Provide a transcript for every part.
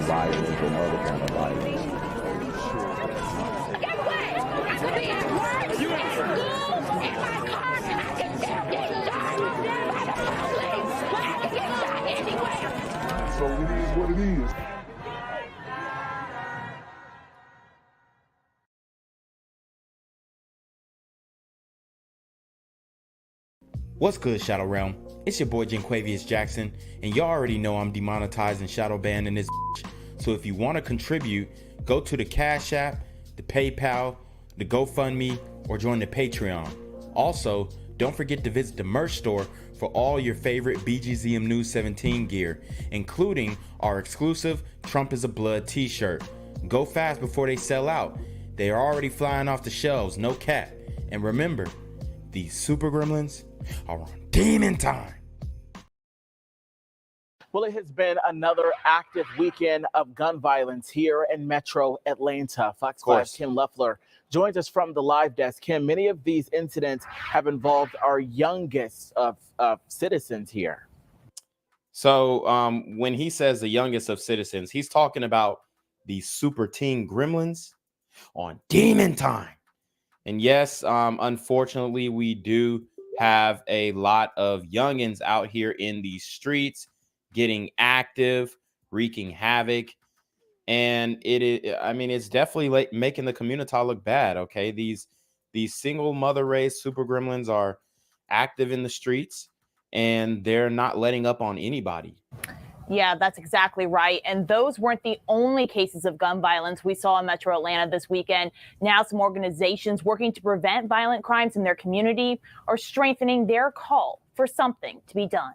violence or no other kind of violence. Get away! I could be at work, at school, in my car, and I can still get shot by the police. But I can get shot anywhere. So it is what it is. What's good, Shadow Realm? It's your boy Jenquavius Jackson, and y'all already know I'm demonetized and shadow banned in this bitch. So if you want to contribute, go to the Cash App, the PayPal, the GoFundMe, or join the Patreon. Also, don't forget to visit the merch store for all your favorite BGZM News 17 gear, including our exclusive Trump is a Blood t-shirt. Go fast before they sell out. They are already flying off the shelves, no cap. And remember, these super gremlins are on demon time. Well, it has been another active weekend of gun violence here in Metro Atlanta. Fox 5's Kim Luffler joins us from the live desk. Kim, many of these incidents have involved our youngest of citizens here. So when he says the youngest of citizens, he's talking about these super teen gremlins on demon time. And yes, unfortunately, we do have a lot of youngins out here in these streets getting active, wreaking havoc. And it's definitely like making the community look bad. Okay, these single mother raised super gremlins are active in the streets, and they're not letting up on anybody. Yeah, that's exactly right. And those weren't the only cases of gun violence we saw in Metro Atlanta this weekend. Now some organizations working to prevent violent crimes in their community are strengthening their call for something to be done.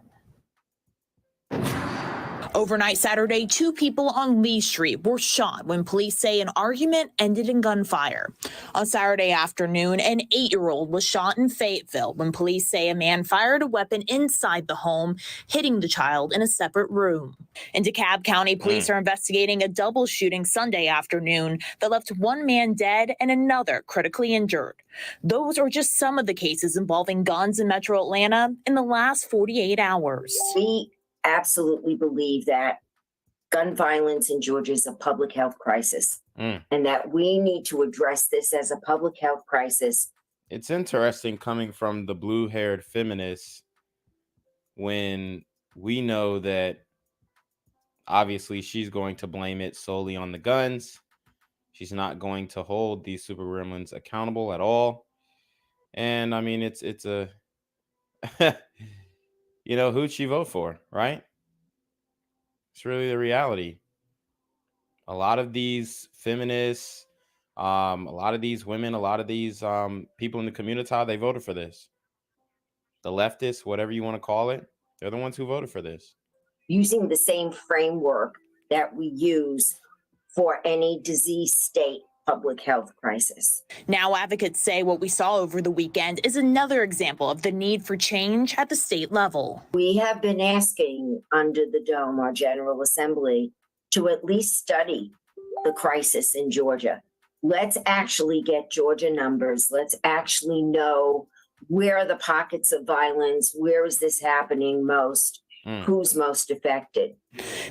Overnight Saturday, 2 people on Lee Street were shot when police say an argument ended in gunfire. On Saturday afternoon, an 8-year-old was shot in Fayetteville when police say a man fired a weapon inside the home, hitting the child in a separate room. In DeKalb County, police are investigating a double shooting Sunday afternoon that left 1 man dead and another critically injured. Those are just some of the cases involving guns in Metro Atlanta in the last 48 hours. We absolutely believe that gun violence in Georgia is a public health crisis and that we need to address this as a public health crisis. It's interesting coming from the blue-haired feminists when we know that obviously she's going to blame it solely on the guns. She's not going to hold these super gremlins accountable at all. And I mean, it's a you know, who'd she vote for, right? It's really the reality. A lot of these feminists, a lot of these women, a lot of these people in the community, they voted for this. The leftists, whatever you want to call it, they're the ones who voted for this. Using the same framework that we use for any disease state public health crisis. Now advocates say what we saw over the weekend is another example of the need for change at the state level. We have been asking under the dome, our General Assembly, to at least study the crisis in Georgia. Let's actually get Georgia numbers. Let's actually know where are the pockets of violence, where is this happening most, who's most affected.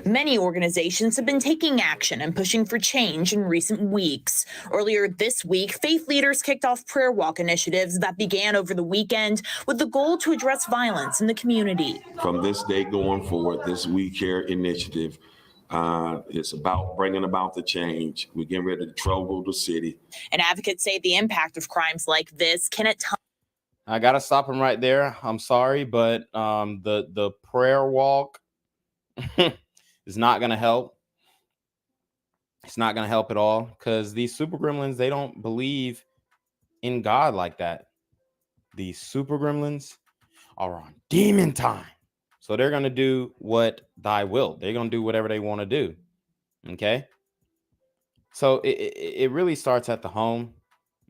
Many organizations have been taking action and pushing for change in recent weeks. Earlier this week, faith leaders kicked off prayer walk initiatives that began over the weekend with the goal to address violence in the community. From this day going forward, this We Care initiative is about bringing about the change. We're getting ready to trouble the city. And advocates say the impact of crimes like this can at times. I gotta stop him right there. I'm sorry, but the prayer walk is not gonna help. It's not gonna help at all because these super gremlins, they don't believe in God like that. These super gremlins are on demon time, so they're gonna do what thy will. They're gonna do whatever they want to do. Okay. So it really starts at the home.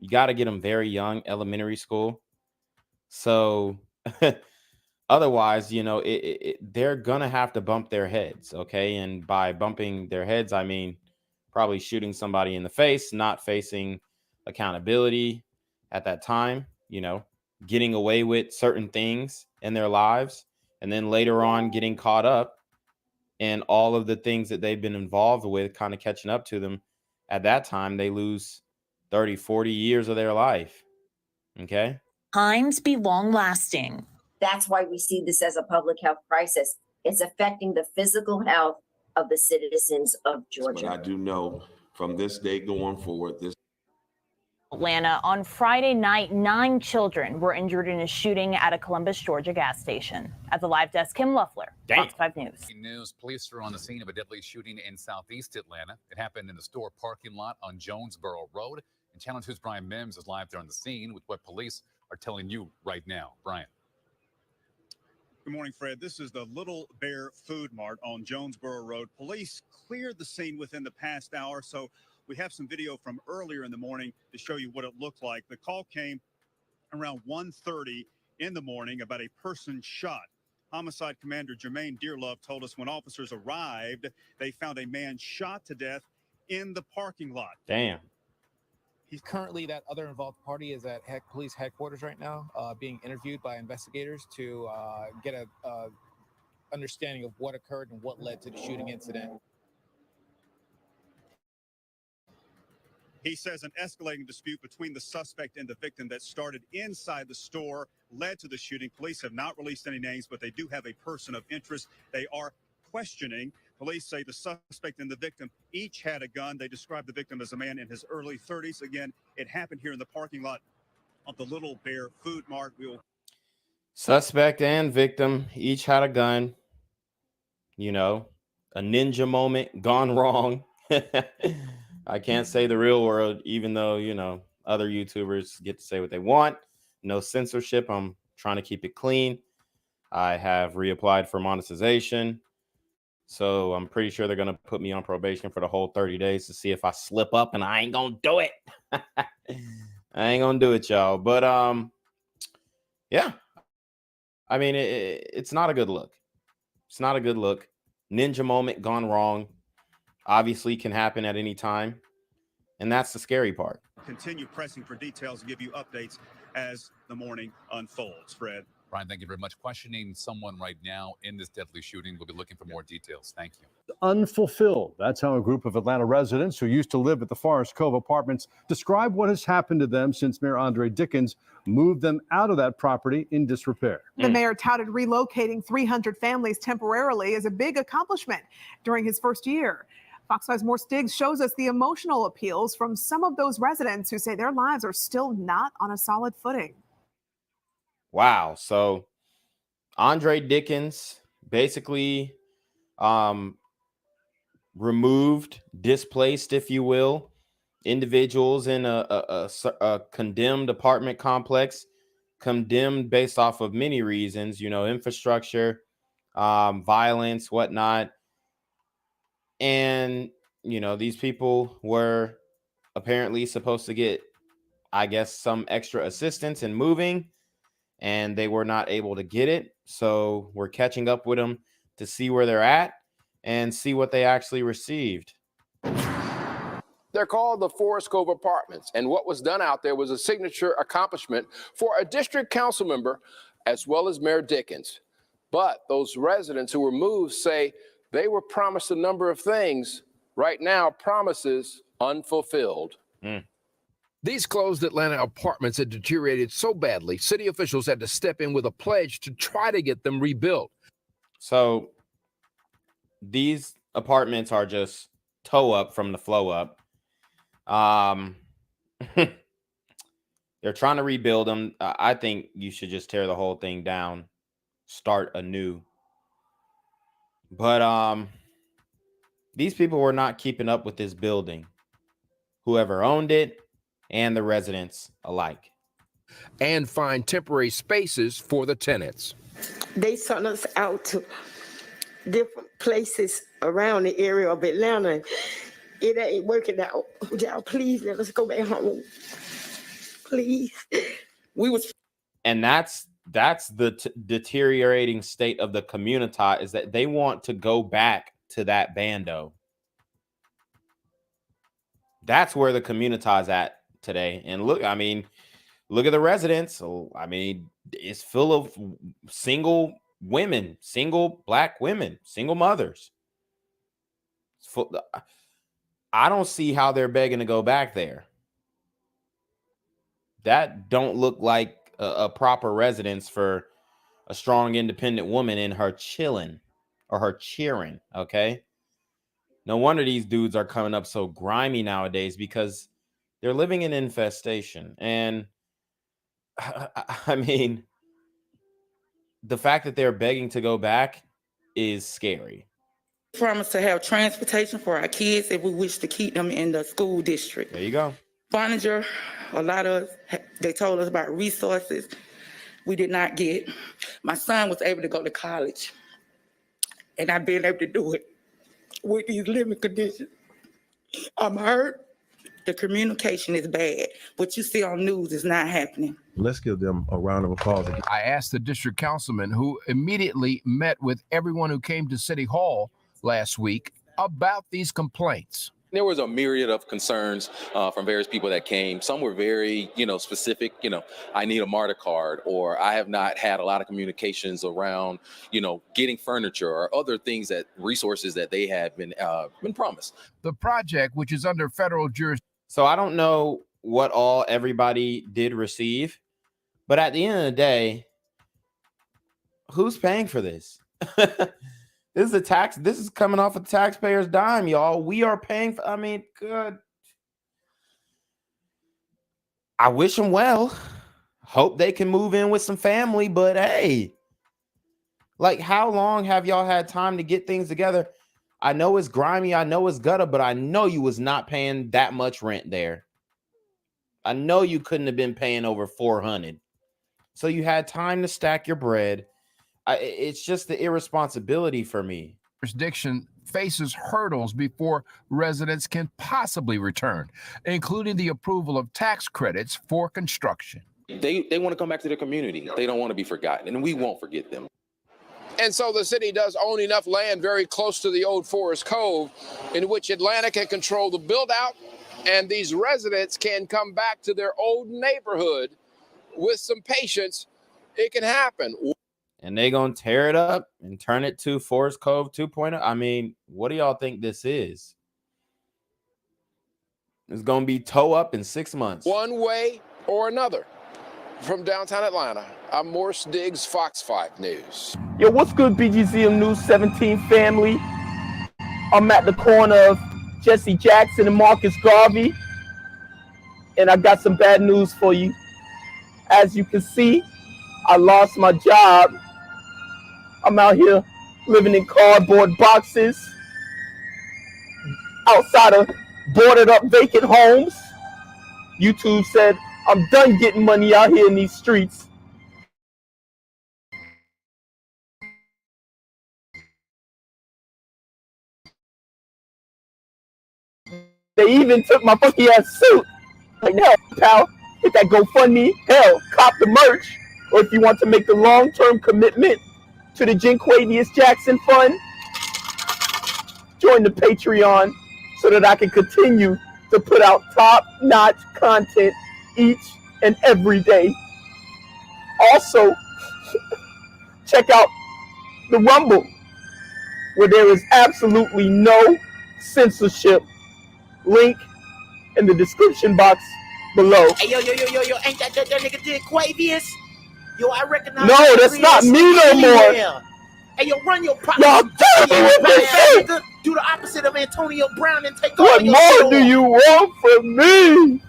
You got to get them very young, elementary school. So otherwise, you know, they're going to have to bump their heads. Okay. And by bumping their heads, I mean, probably shooting somebody in the face, not facing accountability at that time, you know, getting away with certain things in their lives. And then later on getting caught up and all of the things that they've been involved with kind of catching up to them. At that time, they lose 30, 40 years of their life. Okay. Times be long lasting. That's why we see this as a public health crisis. It's affecting the physical health of the citizens of Georgia. But I do know from this day going forward, this Atlanta, on Friday night, 9 children were injured in a shooting at a Columbus, Georgia gas station. At the live desk, Kim Luffler, Fox 5 News. Police are on the scene of a deadly shooting in southeast Atlanta. It happened in the store parking lot on Jonesboro Road. And Channel 2's Brian Mims is live there on the scene with what police are telling you right now. Brian. Good morning, Fred. This is the Little Bear Food Mart on Jonesboro Road. Police cleared the scene within the past hour, so we have some video from earlier in the morning to show you what it looked like. The call came around 1:30 in the morning about a person shot. Homicide Commander Jermaine Dearlove told us when officers arrived, they found a man shot to death in the parking lot. Damn. He's currently, that other involved party is at police headquarters right now, being interviewed by investigators to get a understanding of what occurred and what led to the shooting incident. He says an escalating dispute between the suspect and the victim that started inside the store led to the shooting. Police have not released any names, but they do have a person of interest they are questioning. Police say the suspect and the victim each had a gun. They described the victim as a man in his early 30s. Again, it happened here in the parking lot of the Little Bear Food Mart. Suspect and victim each had a gun. You know, a ninja moment gone wrong. I can't say the real world, even though, you know, other YouTubers get to say what they want. No censorship. I'm trying to keep it clean. I have reapplied for monetization. So I'm pretty sure they're going to put me on probation for the whole 30 days to see if I slip up, and I ain't going to do it. I ain't going to do it, y'all. But, yeah, I mean, it's not a good look. It's not a good look. Ninja moment gone wrong. Obviously can happen at any time. And that's the scary part. Continue pressing for details and give you updates as the morning unfolds. Fred. Brian, thank you very much. Questioning someone right now in this deadly shooting. We'll be looking for more details. Thank you. Unfulfilled. That's how a group of Atlanta residents who used to live at the Forest Cove Apartments describe what has happened to them since Mayor Andre Dickens moved them out of that property in disrepair. The mayor touted relocating 300 families temporarily as a big accomplishment during his first year. Fox 5's More Stiggs shows us the emotional appeals from some of those residents who say their lives are still not on a solid footing. Wow. So Andre Dickens basically removed, displaced, if you will, individuals in a condemned apartment complex, condemned based off of many reasons, you know, infrastructure, violence, whatnot. And, you know, these people were apparently supposed to get, I guess, some extra assistance in moving, and they were not able to get it. So we're catching up with them to see where they're at and see what they actually received. They're called the Forest Cove Apartments, and what was done out there was a signature accomplishment for a district council member as well as Mayor Dickens. But those residents who were moved say they were promised a number of things. Right now, promises unfulfilled. These closed Atlanta apartments had deteriorated so badly, city officials had to step in with a pledge to try to get them rebuilt. So these apartments are just toe up from the flow up. They're trying to rebuild them. I think you should just tear the whole thing down, start anew. But these people were not keeping up with this building, whoever owned it and the residents alike. And find temporary spaces for the tenants. They sent us out to different places around the area of Atlanta. It ain't working out. Y'all, please let us go back home. Please. And that's the deteriorating state of the community, is that they want to go back to that bando. That's where the community is at today. And look, I mean, look at the residents. I mean, it's full of single women, single black women, single mothers. I don't see how they're begging to go back there. That don't look like a proper residence for a strong, independent woman in her chilling or her cheering. Okay. No wonder these dudes are coming up so grimy nowadays, because they're living in infestation. And I mean, the fact that they're begging to go back is scary. Promise to have transportation for our kids if we wish to keep them in the school district. There you go. Furniture, a lot of, they told us about resources we did not get. My son was able to go to college, and I've been able to do it with these living conditions. I'm hurt. The communication is bad. What you see on news is not happening. Let's give them a round of applause. I asked the district councilman, who immediately met with everyone who came to City Hall last week, about these complaints. There was a myriad of concerns from various people that came. Some were very, specific. I need a MARTA card, or I have not had a lot of communications around, getting furniture or other things, that resources that they had been promised. The project, which is under federal jurisdiction. So I don't know what all everybody did receive, but at the end of the day, who's paying for this? This is a tax. This is coming off of taxpayers' dime, y'all. We are paying for. I mean, good. I wish them well. Hope they can move in with some family. But hey, like, how long have y'all had time to get things together? I know it's grimy. I know it's gutter, but I know you was not paying that much rent there. I know you couldn't have been paying over $400. So you had time to stack your bread. It's just the irresponsibility for me. Jurisdiction faces hurdles before residents can possibly return, including the approval of tax credits for construction. They want to come back to their community. They don't want to be forgotten, and we won't forget them. And so the city does own enough land very close to the old Forest Cove in which Atlanta can control the build out, and these residents can come back to their old neighborhood with some patience. It can happen. And they gonna tear it up and turn it to Forest Cove 2.0. I mean, what do y'all think this is? It's gonna be toe up in 6 months. One way or another. From downtown Atlanta, I'm Morris Diggs, Fox 5 News. Yo, what's good, BGZM News 17 family? I'm at the corner of Jesse Jackson and Marcus Garvey, and I got some bad news for you. As you can see, I lost my job. I'm out here living in cardboard boxes outside of boarded up vacant homes. YouTube said, I'm done getting money out here in these streets. They even took my funky ass suit. Like, hell, pal, hit that GoFundMe. Hell, cop the merch. Or if you want to make the long-term commitment to the Jinquavius Jackson Fund, join the Patreon so that I can continue to put out top-notch content each and every day. Also, check out the Rumble, where there is absolutely no censorship. Link in the description box below. Hey, yo, ain't that nigga Jinquavius? Yo, I recognize. No, that's not me no more. Hey, yo, run your pocket. Y'all tell me what they say. Do the opposite of Antonio Brown and take What more do you want from me?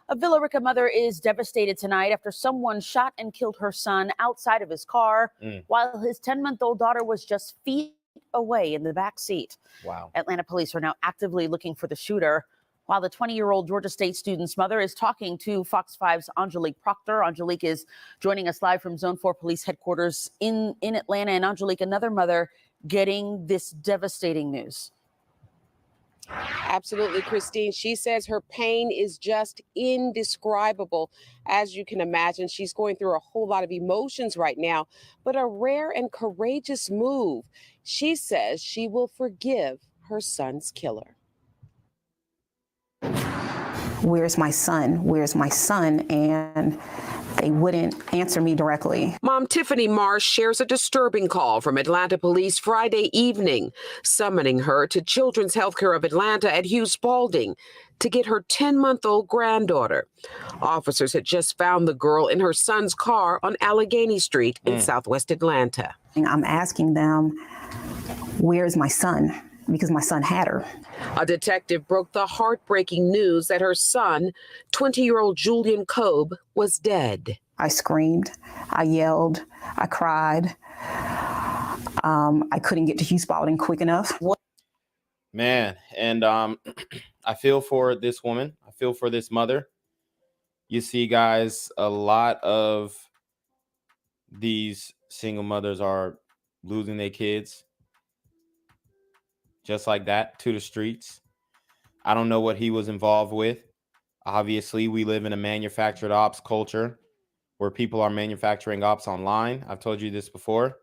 A Villa Rica mother is devastated tonight after someone shot and killed her son outside of his car while his 10-month-old daughter was just feet away in the back seat. Wow. Atlanta police are now actively looking for the shooter, while the 20-year-old Georgia State student's mother is talking to Fox 5's Angelique Proctor. Angelique is joining us live from Zone 4 Police Headquarters in Atlanta. And Angelique, another mother getting this devastating news. Absolutely, Christine. She says her pain is just indescribable. As you can imagine, she's going through a whole lot of emotions right now, but a rare and courageous move. She says she will forgive her son's killer. Where's my son? Where's my son? And they wouldn't answer me directly. Mom Tiffany Marsh shares a disturbing call from Atlanta police Friday evening, summoning her to Children's Healthcare of Atlanta at Hughes Spalding to get her 10-month-old granddaughter. Officers had just found the girl in her son's car on Allegheny Street in Southwest Atlanta. I'm asking them, where's my son? Because my son had her. A detective broke the heartbreaking news that her son, 20-year-old Julian Cobb, was dead. I screamed, I yelled, I cried. I couldn't get to Hughes Spalding quick enough. Man, and I feel for this woman. I feel for this mother. You see, guys, a lot of these single mothers are losing their kids just like that to the streets. I don't know what he was involved with. Obviously, we live in a manufactured ops culture where people are manufacturing ops online. I've told you this before.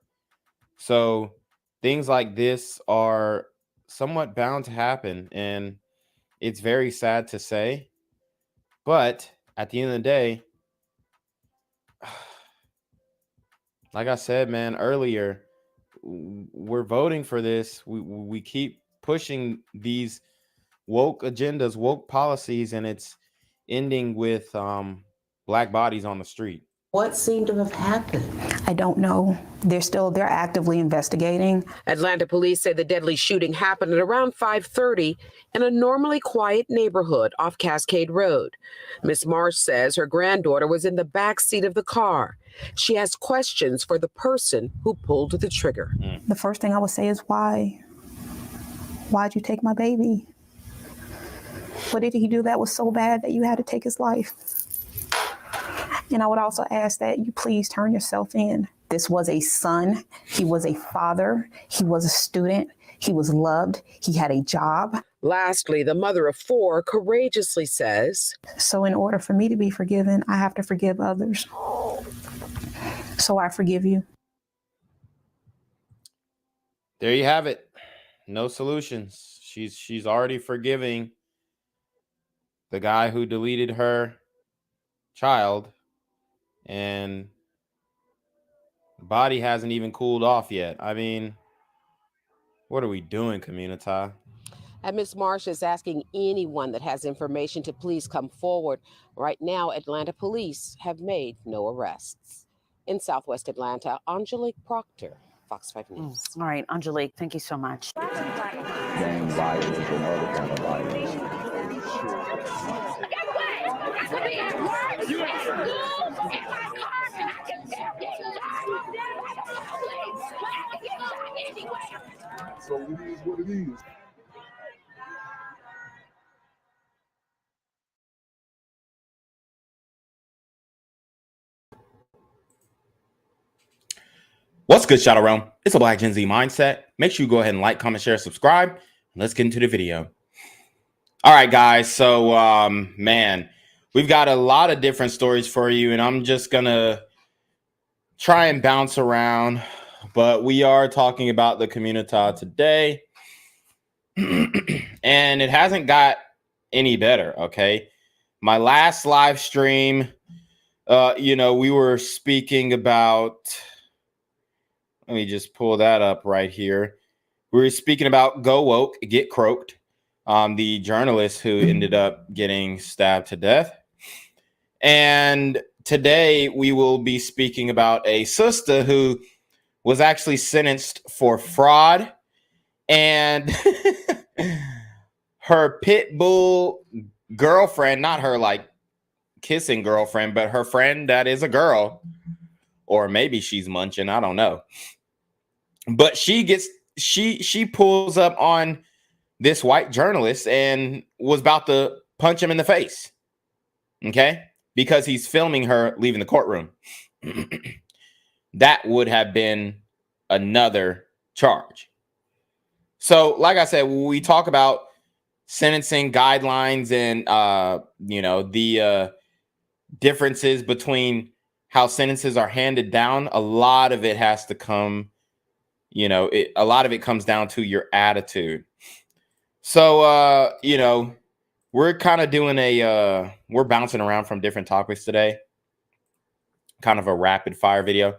So things like this are somewhat bound to happen, and it's very sad to say. But at the end of the day, like I said, man, earlier, we're voting for this. We keep pushing these woke agendas, woke policies, and it's ending with black bodies on the street. What seemed to have happened? I don't know. They're actively investigating. Atlanta police say the deadly shooting happened at around 5:30 in a normally quiet neighborhood off Cascade Road. Miss Marsh says her granddaughter was in the back seat of the car. She has questions for the person who pulled the trigger. The first thing I would say is, why? Why'd you take my baby? What did he do that was so bad that you had to take his life? And I would also ask that you please turn yourself in. This was a son. He was a father. He was a student. He was loved. He had a job. Lastly, the mother of 4 courageously says, so in order for me to be forgiven, I have to forgive others. So I forgive you. There you have it. No solutions. She's already forgiving the guy who deleted her child, and the body hasn't even cooled off yet. I mean, what are we doing, community? And Ms. Marsh is asking anyone that has information to please come forward. Right now, Atlanta police have made no arrests. In Southwest Atlanta, Angelique Proctor, Fox 5 News. All right, Angelique, thank you so much. Gang violence and other kind of violence. So it is what it is. What's good, Shadow Realm? It's a Black Gen Z mindset. Make sure you go ahead and like, comment, share, subscribe. Let's get into the video. All right, guys. So, man, we've got a lot of different stories for you, and I'm just going to try and bounce around. But we are talking about the community today, and it hasn't got any better, okay? My last live stream, we were speaking about... Let me just pull that up right here. We were speaking about Go Woke, Get Croaked, the journalist who ended up getting stabbed to death. And today we will be speaking about a sister who was actually sentenced for fraud, and her pit bull girlfriend, not her like kissing girlfriend, but her friend that is a girl, or maybe she's munching, I don't know. But she pulls up on this white journalist and was about to punch him in the face. Okay? Because he's filming her leaving the courtroom. That would have been another charge. So, like I said, when we talk about sentencing guidelines and the differences between how sentences are handed down, a lot of it has to come, a lot of it comes down to your attitude. So, we're kind of doing we're bouncing around from different topics today. kind of a rapid fire video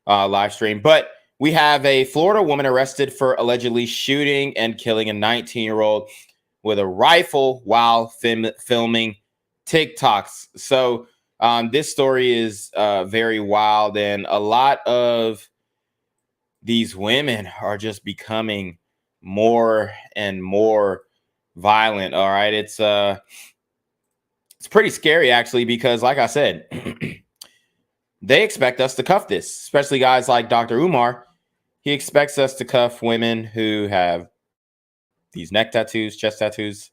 live stream. But we have a Florida woman arrested for allegedly shooting and killing a 19-year-old with a rifle while filming TikToks. So this story is very wild, and a lot of these women are just becoming more and more violent. All right, it's pretty scary actually, because like I said, they expect us to cuff this, especially guys like Dr. Umar. He expects us to cuff women who have these neck tattoos, chest tattoos,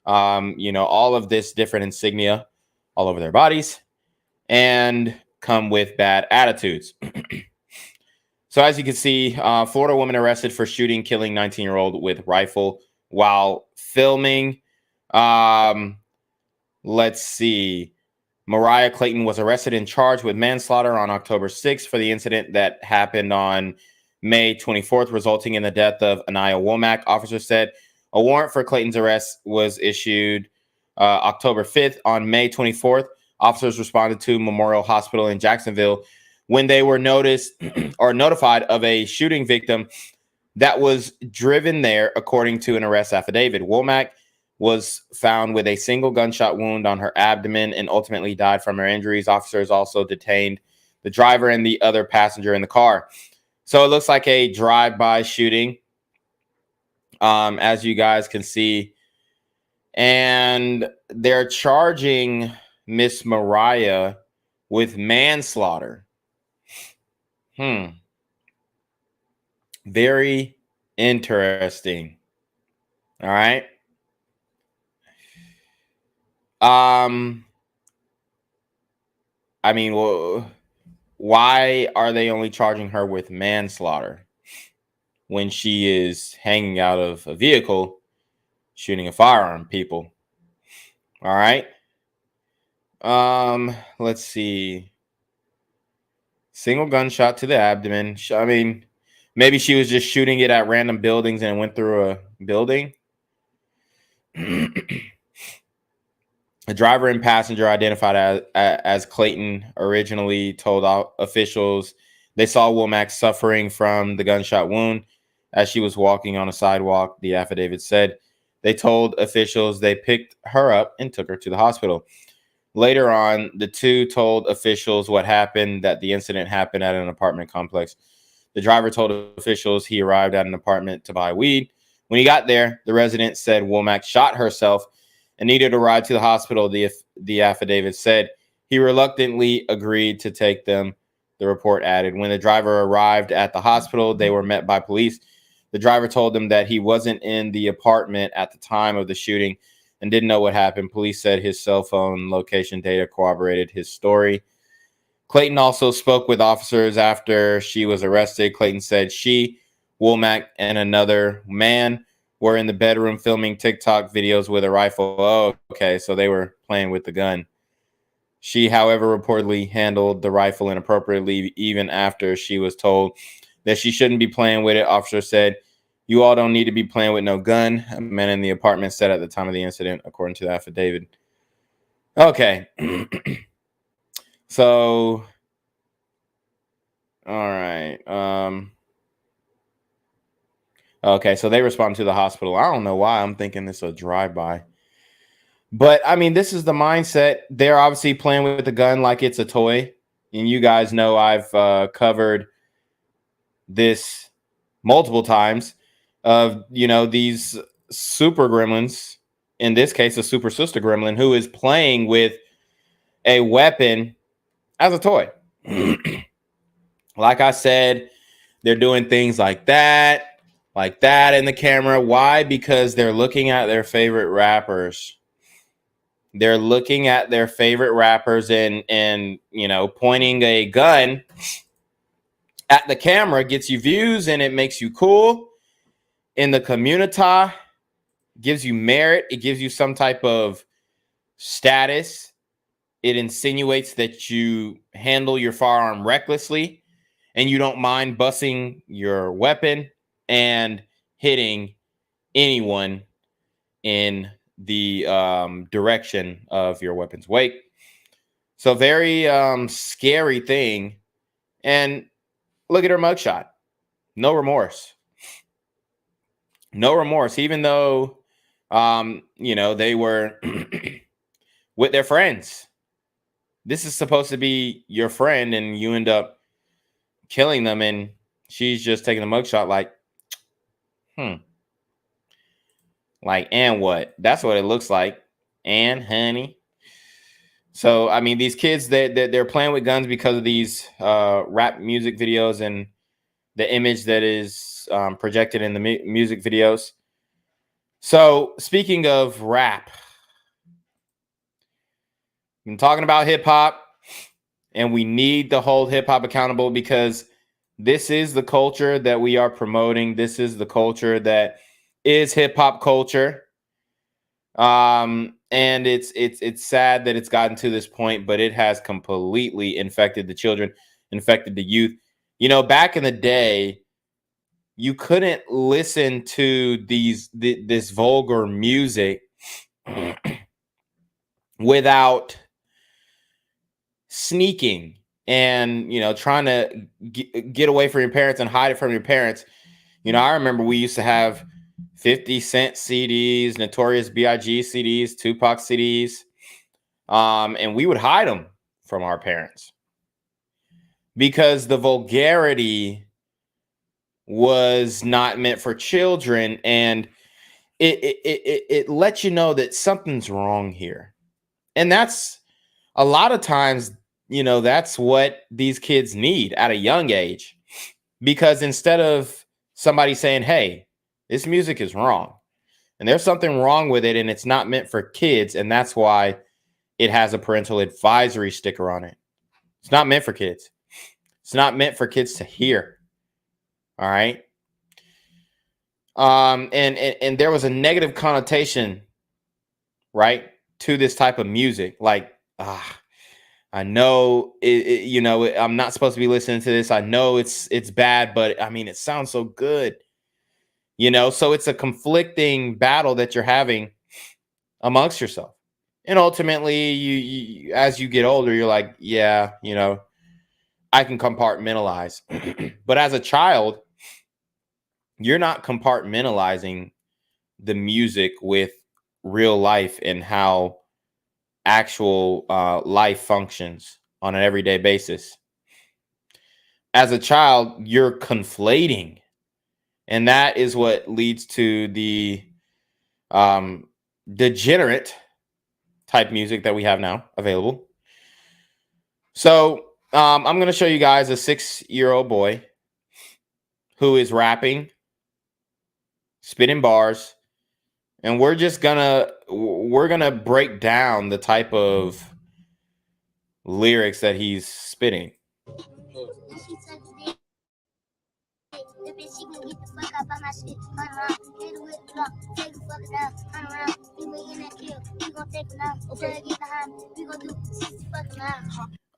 all of this different insignia all over their bodies, and come with bad attitudes. So as you can see, Florida woman arrested for shooting, killing 19-year-old with rifle while filming. Let's see. Mariah Clayton was arrested and charged with manslaughter on October 6th for the incident that happened on May 24th, resulting in the death of Anaya Womack. Officers said a warrant for Clayton's arrest was issued October 5th. On May 24th, officers responded to Memorial Hospital in Jacksonville when they were notified of a shooting victim that was driven there, according to an arrest affidavit. Womack was found with a single gunshot wound on her abdomen and ultimately died from her injuries. Officers also detained the driver and the other passenger in the car. So it looks like a drive-by shooting, as you guys can see. And they're charging Miss Mariah with manslaughter. Very interesting. All right. I mean, well, why are they only charging her with manslaughter when she is hanging out of a vehicle shooting a firearm, people? All right. Let's see. Single gunshot to the abdomen. I mean, maybe she was just shooting it at random buildings and went through a building. The driver and passenger, identified as Clayton, originally told officials they saw Womack suffering from the gunshot wound as she was walking on a sidewalk. The affidavit said they told officials they picked her up and took her to the hospital. Later on, the two told officials what happened, that the incident happened at an apartment complex. The driver told officials he arrived at an apartment to buy weed. When he got there, the resident said Womack shot herself and needed a ride to the hospital. The affidavit said he reluctantly agreed to take them, the report added. When the driver arrived at the hospital, they were met by police. The driver told them that he wasn't in the apartment at the time of the shooting and didn't know what happened. Police said his cell phone location data corroborated his story. Clayton also spoke with officers after she was arrested. Clayton said she, Womack, and another man were in the bedroom filming TikTok videos with a rifle. Oh, okay, so they were playing with the gun. She, however, reportedly handled the rifle inappropriately even after she was told that she shouldn't be playing with it. Officer said, "You all don't need to be playing with no gun," a man in the apartment said at the time of the incident, according to the affidavit. Okay. So, all right. Okay, so they respond to the hospital. I don't know why I'm thinking it's a drive-by. But, I mean, this is the mindset. They're obviously playing with the gun like it's a toy. And you guys know I've covered this multiple times of, these super gremlins, in this case, a super sister gremlin, who is playing with a weapon as a toy. Like I said, they're doing things like that in the camera. Why? Because they're looking at their favorite rappers. They're looking at their favorite rappers and pointing a gun at the camera gets you views and it makes you cool in the community, gives you merit. It gives you some type of status. It insinuates that you handle your firearm recklessly and you don't mind busting your weapon and hitting anyone in the direction of your weapon's wake. So very scary thing. And look at her mugshot. No remorse. No remorse, even though, they were with their friends. This is supposed to be your friend, and you end up killing them, and she's just taking a mugshot like, like, and what? That's what it looks like. And honey. So, I mean, these kids, they're playing with guns because of these rap music videos and the image that is projected in the music videos. So, speaking of rap, I'm talking about hip hop, and we need to hold hip hop accountable because this is the culture that we are promoting. This is the culture that is hip hop culture. And it's sad that it's gotten to this point, but it has completely infected the children, infected the youth. Back in the day, you couldn't listen to this vulgar music without sneaking and trying to get away from your parents and hide it from your parents. I remember we used to have 50 Cent CDs, Notorious B.I.G. CDs, Tupac CDs, and we would hide them from our parents because the vulgarity was not meant for children, and it lets you know that something's wrong here. And that's a lot of times, that's what these kids need at a young age, because instead of somebody saying, hey, this music is wrong and there's something wrong with it and it's not meant for kids, and that's why it has a parental advisory sticker on it. It's not meant for kids. It's not meant for kids to hear. All right. And there was a negative connotation, right, to this type of music. Like, I know I'm not supposed to be listening to this. I know it's bad, but I mean, it sounds so good. So it's a conflicting battle that you're having amongst yourself. And ultimately, you as you get older, you're like, yeah, I can compartmentalize. But as a child, you're not compartmentalizing the music with real life and how actual life functions on an everyday basis. As a child, you're conflating, and that is what leads to the degenerate type music that we have now available. So I'm going to show you guys a 6-year-old boy who is rapping, spitting bars, and we're gonna break down the type of lyrics that he's spitting.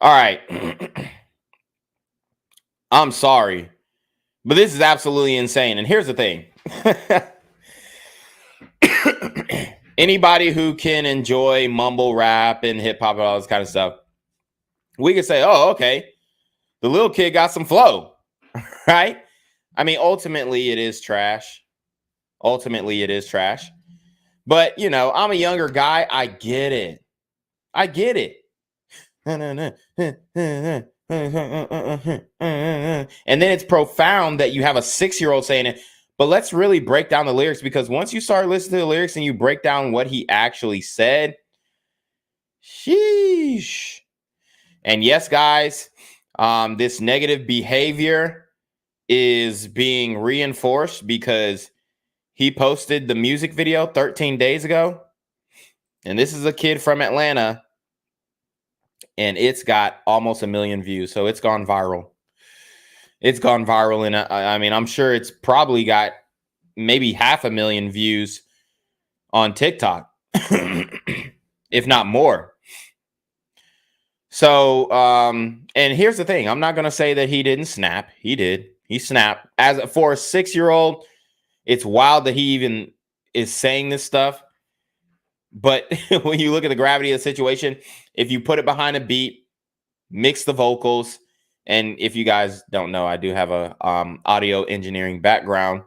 All right. I'm sorry, but this is absolutely insane. And here's the thing. Anybody who can enjoy mumble rap and hip hop and all this kind of stuff, we could say, oh, okay, the little kid got some flow, right? I mean, ultimately it is trash. But, I'm a younger guy. I get it. And then it's profound that you have a 6-year-old saying it. But let's really break down the lyrics, because once you start listening to the lyrics and you break down what he actually said, sheesh. And yes, guys, this negative behavior is being reinforced because he posted the music video 13 days ago. And this is a kid from Atlanta, and it's got almost 1 million views. So it's gone viral. And I mean, I'm sure it's probably got maybe 500,000 views on TikTok, if not more. So, and here's the thing. I'm not going to say that he didn't snap. He did. He snapped. For a 6-year-old, it's wild that he even is saying this stuff. But when you look at the gravity of the situation, if you put it behind a beat, mix the vocals. And if you guys don't know, I do have a audio engineering background.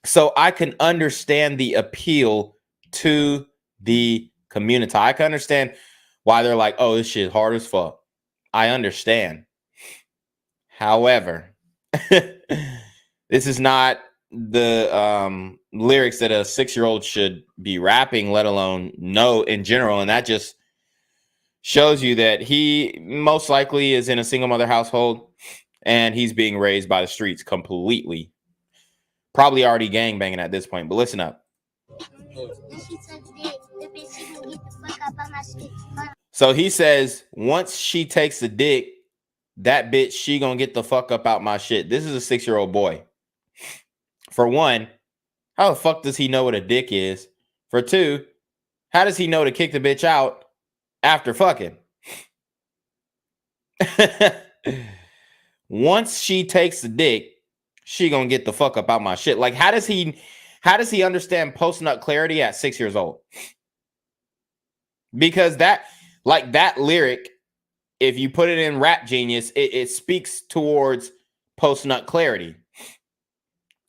So I can understand the appeal to the community. I can understand why they're like, oh, this shit hard as fuck. I understand. However, this is not the lyrics that a 6-year-old should be rapping, let alone know in general. And that just shows you that he most likely is in a single mother household and he's being raised by the streets completely. Probably already gangbanging at this point, but listen up. So he says, once she takes the dick, that bitch, she gonna get the fuck up out my shit. This is a 6-year-old boy. For one, how the fuck does he know what a dick is? For two, how does he know to kick the bitch out after fucking? Once she takes the dick, she gonna get the fuck up out my shit. Like, how does he understand post-nut clarity at 6 years old? Because that lyric, if you put it in Rap Genius, it speaks towards post-nut clarity.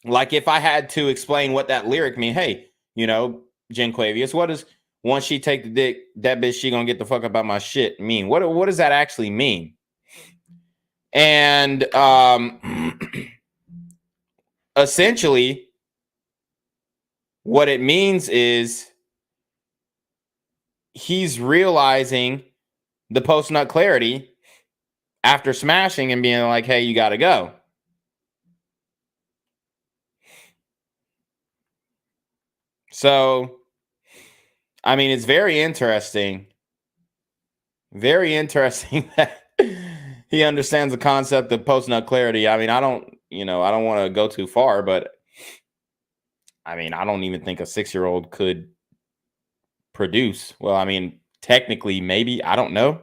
Like, if I had to explain what that lyric mean, hey, Jen Quavius, what does once she take the dick, that bitch, she gonna get the fuck up out my shit mean? What does that actually mean? And essentially, what it means is he's realizing the post-nut clarity after smashing and being like, hey, you got to go. So, I mean, it's very interesting. Very interesting that he understands the concept of post-nut clarity. I mean, I don't want to go too far, but I mean, I don't even think a 6-year-old could produce. Well, I mean, technically, maybe, I don't know.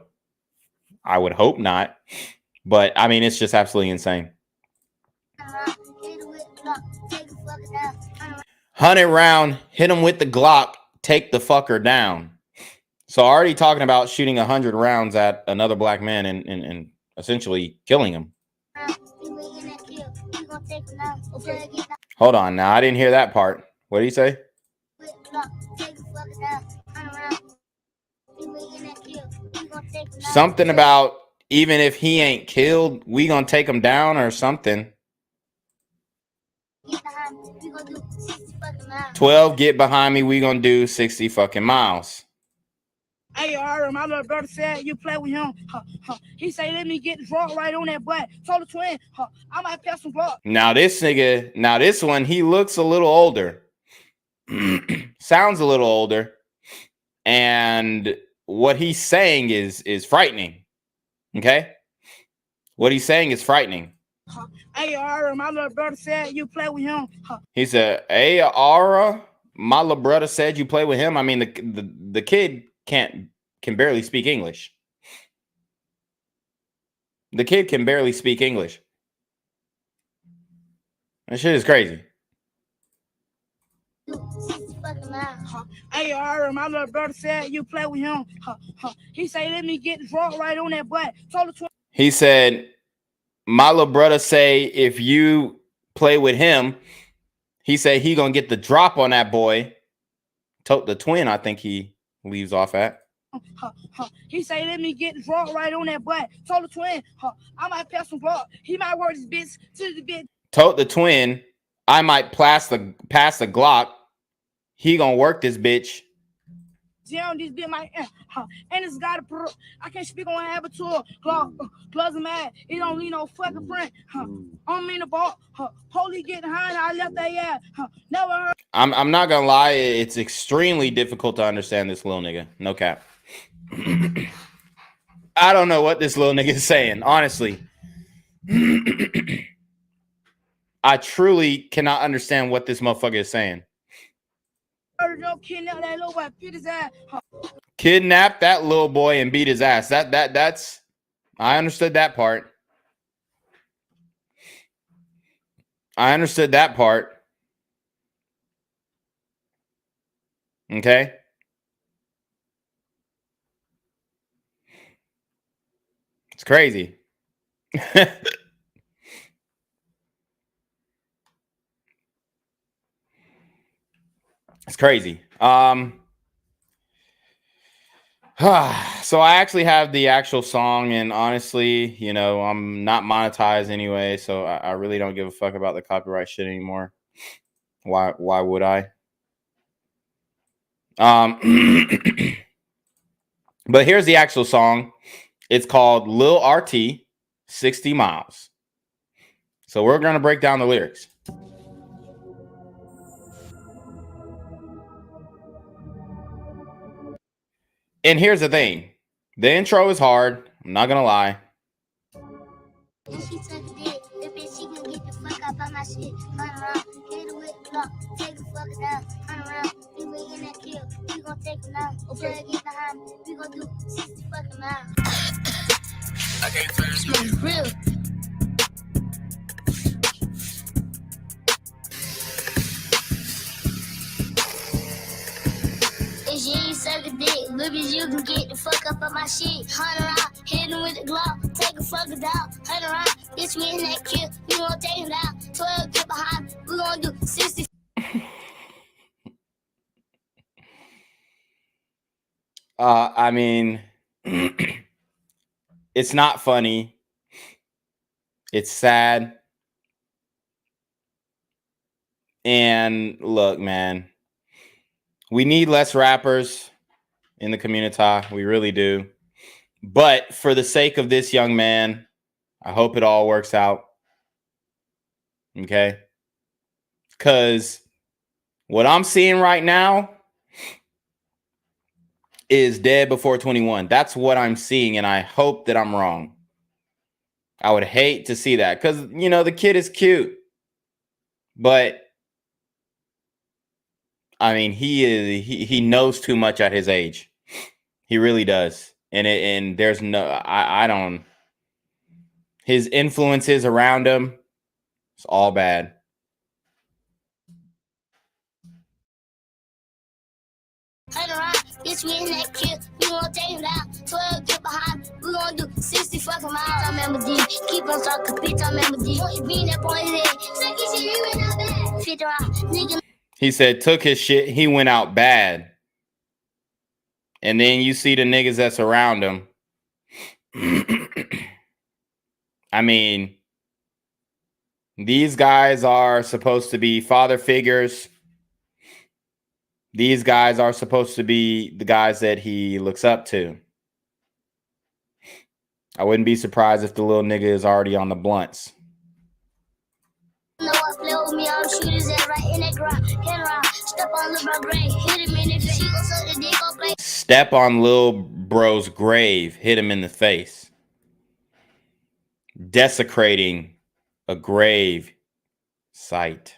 I would hope not. But I mean, it's just absolutely insane. 100 round, hit him with the Glock, take the fucker down. So already talking about shooting 100 rounds at another black man and essentially killing him. Hold on now, I didn't hear that part. What did he say? Something about even if he ain't killed, we gonna take him down or something. 12, get behind me, we gonna do 60 fucking miles. Hey, my little brother said you play with him. He say, let me get drunk right on that butt. Told the twin, I might pass some blood. Now this one, he looks a little older. Sounds a little older. And what he's saying is frightening. Okay? What he's saying is frightening. Hey, my little brother said you play with him. He said, hey, Ara, my little brother said you play with him. I mean, the kid can barely speak English. The kid can barely speak English. That shit is crazy. Hey, my little brother said you play with him. He said, let me get drunk right on that butt. Told the twin. He said, my little brother say if you play with him, he said he gonna get the drop on that boy. The twin, I think he leaves off at. He say, let me get drunk right on that butt. Told the twin, I might pass some blood. He might work his bitch to the bitch. Told the twin, I might pass the Glock. He gonna work this bitch. Down this bit my and it's got a I can't speak on habit to a gloves mad. It don't need no fucking friend. I'm in the ball. Holy get behind. I left that ass. Never heard. I'm not gonna lie, it's extremely difficult to understand this little nigga. No cap. I don't know what this little nigga is saying, honestly. I truly cannot understand what this motherfucker is saying. Kidnap that little boy and beat his ass. That's I understood that part. Okay. crazy. It's crazy. So I actually have the actual song, and honestly, you know, I'm not monetized anyway, so I really don't give a fuck about the copyright shit anymore. Why would I? But here's the actual song. It's called Lil RT 60 Miles. So we're gonna break down the lyrics. And here's the thing. The intro is hard. I'm not gonna lie. If you ain't suck a dick, babies, you can get the fuck up on my shit. 100 round, hit him with the Glock, take a fucking down. 100 round, bitch, we in that kill, we gon' take him down. 12, get behind, we gon' do 60. I mean, it's not funny. It's sad. And look, man, we need less rappers in the community. We really do. But for the sake of this young man, I hope it all works out. Okay? Because what I'm seeing right now is dead before 21. That's what I'm seeing, and I hope that I'm wrong. I would hate to see that because, you know, the kid is cute. But I mean, he knows too much at his age. He really does. And there's no, I don't, his influences around him, it's all bad. Bitch, we in that kill, we gon' take him down. 12, get behind, we gon' do 60 fucking miles. I remember D, keep on talking, bitch, I remember D. Being that point in second shit, he went out bad. 50 round, nigga. He said, took his shit, he went out bad. And then you see the niggas that's around him. I mean, these guys are supposed to be father figures. These guys are supposed to be the guys that he looks up to. I wouldn't be surprised if the little nigga is already on the blunts. No, I play with me, I'm shooters that right in that ground. Hand around, step on little bro grave, hit him in the face. She gon' suck the dick, gon' play. Step on Lil Bro's grave, hit him in the face. Desecrating a grave site.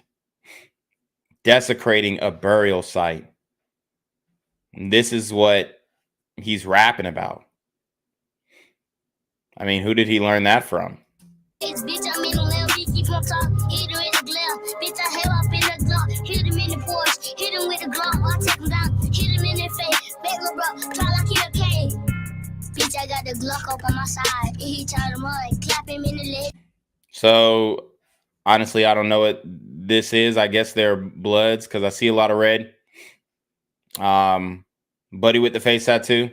Desecrating a burial site. This is what he's rapping about. I mean, who did he learn that from? Bitch, I'm in the left, keep on talk, hit her in the glare. Bitch, I held up in the Glock, hit him in the Porsche, hit him with the Glock, I take him down, hit him in the face, back up, bro, try like he a K. Bitch, I got the Glock up on my side, and he turned him on, clap him in the leg. So, honestly, I don't know what this is. I guess they're Bloods, because I see a lot of red. Buddy with the face tattoo.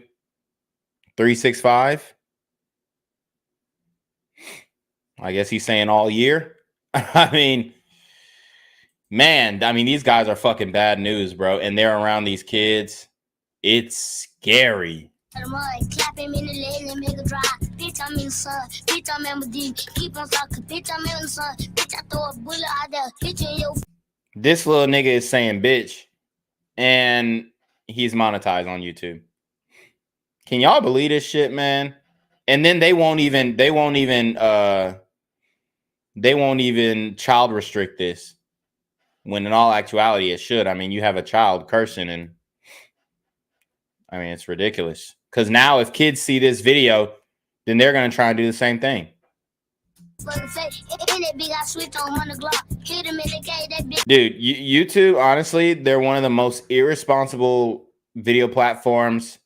365. I guess he's saying all year. I mean, man, these guys are fucking bad news, bro. And they're around these kids. It's scary. Clap him in the leg and make a drive. Bitch, I'm in the sun. Bitch, I'm in the keep on talking. Bitch, I'm in the sun. Bitch, I throw a bullet out there. Bitch, in your. This little nigga is saying bitch, and he's monetized on YouTube. Can y'all believe this shit, man? And then they won't even child restrict this, when in all actuality it should. I mean, you have a child cursing, and I mean, it's ridiculous. Because now if kids see this video, then they're going to try and do the same thing. Dude, YouTube, honestly, they're one of the most irresponsible video platforms,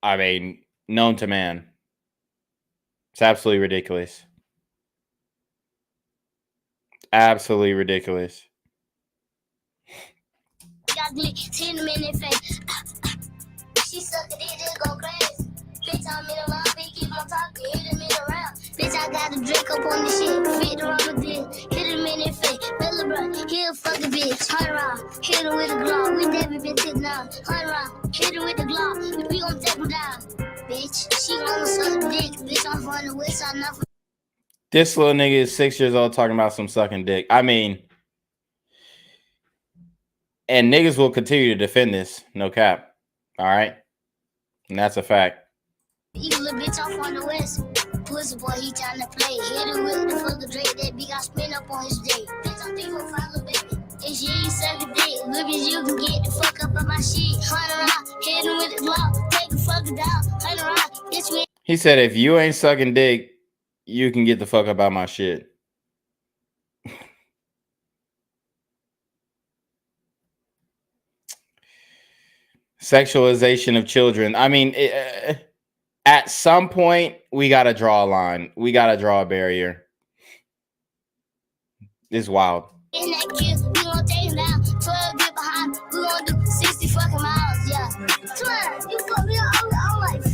I mean, known to man. It's absolutely ridiculous. Absolutely ridiculous. Got glick, 10 minute face. She suck it, just go crazy. Bitch, I'm in a long bitch, keep on talking, hit him in the round. Bitch, I got a drink up on the shit, fit the wrong dick, hit him in the face. Bella bro, he a fucking bitch, turn around, hit him with a glove. We never been sitting down, turn around, hit him with the glove. We gon' take him down, bitch. She gon' suck dick, bitch, I'm from the west side, not from. This little nigga is 6 years old talking about some sucking dick. I mean, and niggas will continue to defend this, no cap. All right, and that's a fact. You little bitch, I'm from the west. Pussy boy, he tryna play. Hit him with the fucking Drake. That big got spin up on his day. Bitch, I'm 345, baby. If she ain't sucking dick, look as you can get the fuck up on my shit. Hunt around, hit him with the Glock. Take the fucker down. Hunt around, bitch, we. He said, if you ain't sucking dick, you can get the fuck about my shit. Sexualization of children. I mean, at some point, we got to draw a line. We got to draw a barrier. It's wild. In that kill, we gon' take him down. 12 get behind, we gon' do 60 fucking miles, yeah. 12, you fuck me up all life.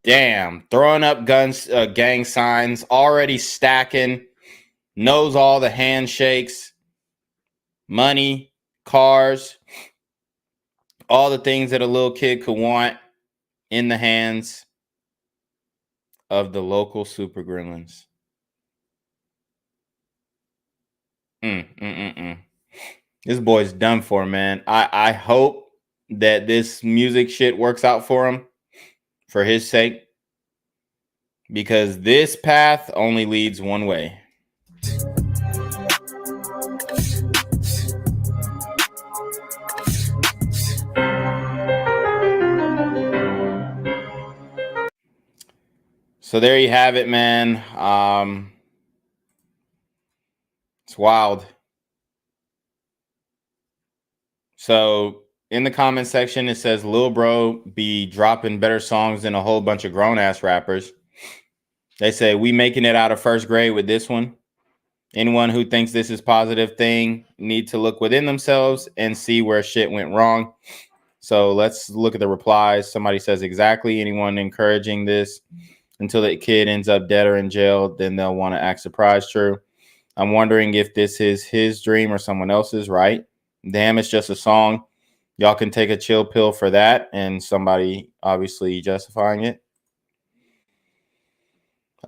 Damn. Throwing up guns, gang signs, already stacking, knows all the handshakes, money, cars, all the things that a little kid could want in the hands of the local super gremlins. This boy's done for, man. I hope that this music shit works out for him, for his sake, because this path only leads one way. So there you have it, man. It's wild. So in the comment section, it says, Lil Bro be dropping better songs than a whole bunch of grown-ass rappers. They say, we making it out of first grade with this one. Anyone who thinks this is a positive thing need to look within themselves and see where shit went wrong. So let's look at the replies. Somebody says, exactly. Anyone encouraging this until the kid ends up dead or in jail, then they'll want to act surprised. True. I'm wondering if this is his dream or someone else's, right? Damn, it's just a song. Y'all can take a chill pill for that. And somebody obviously justifying it.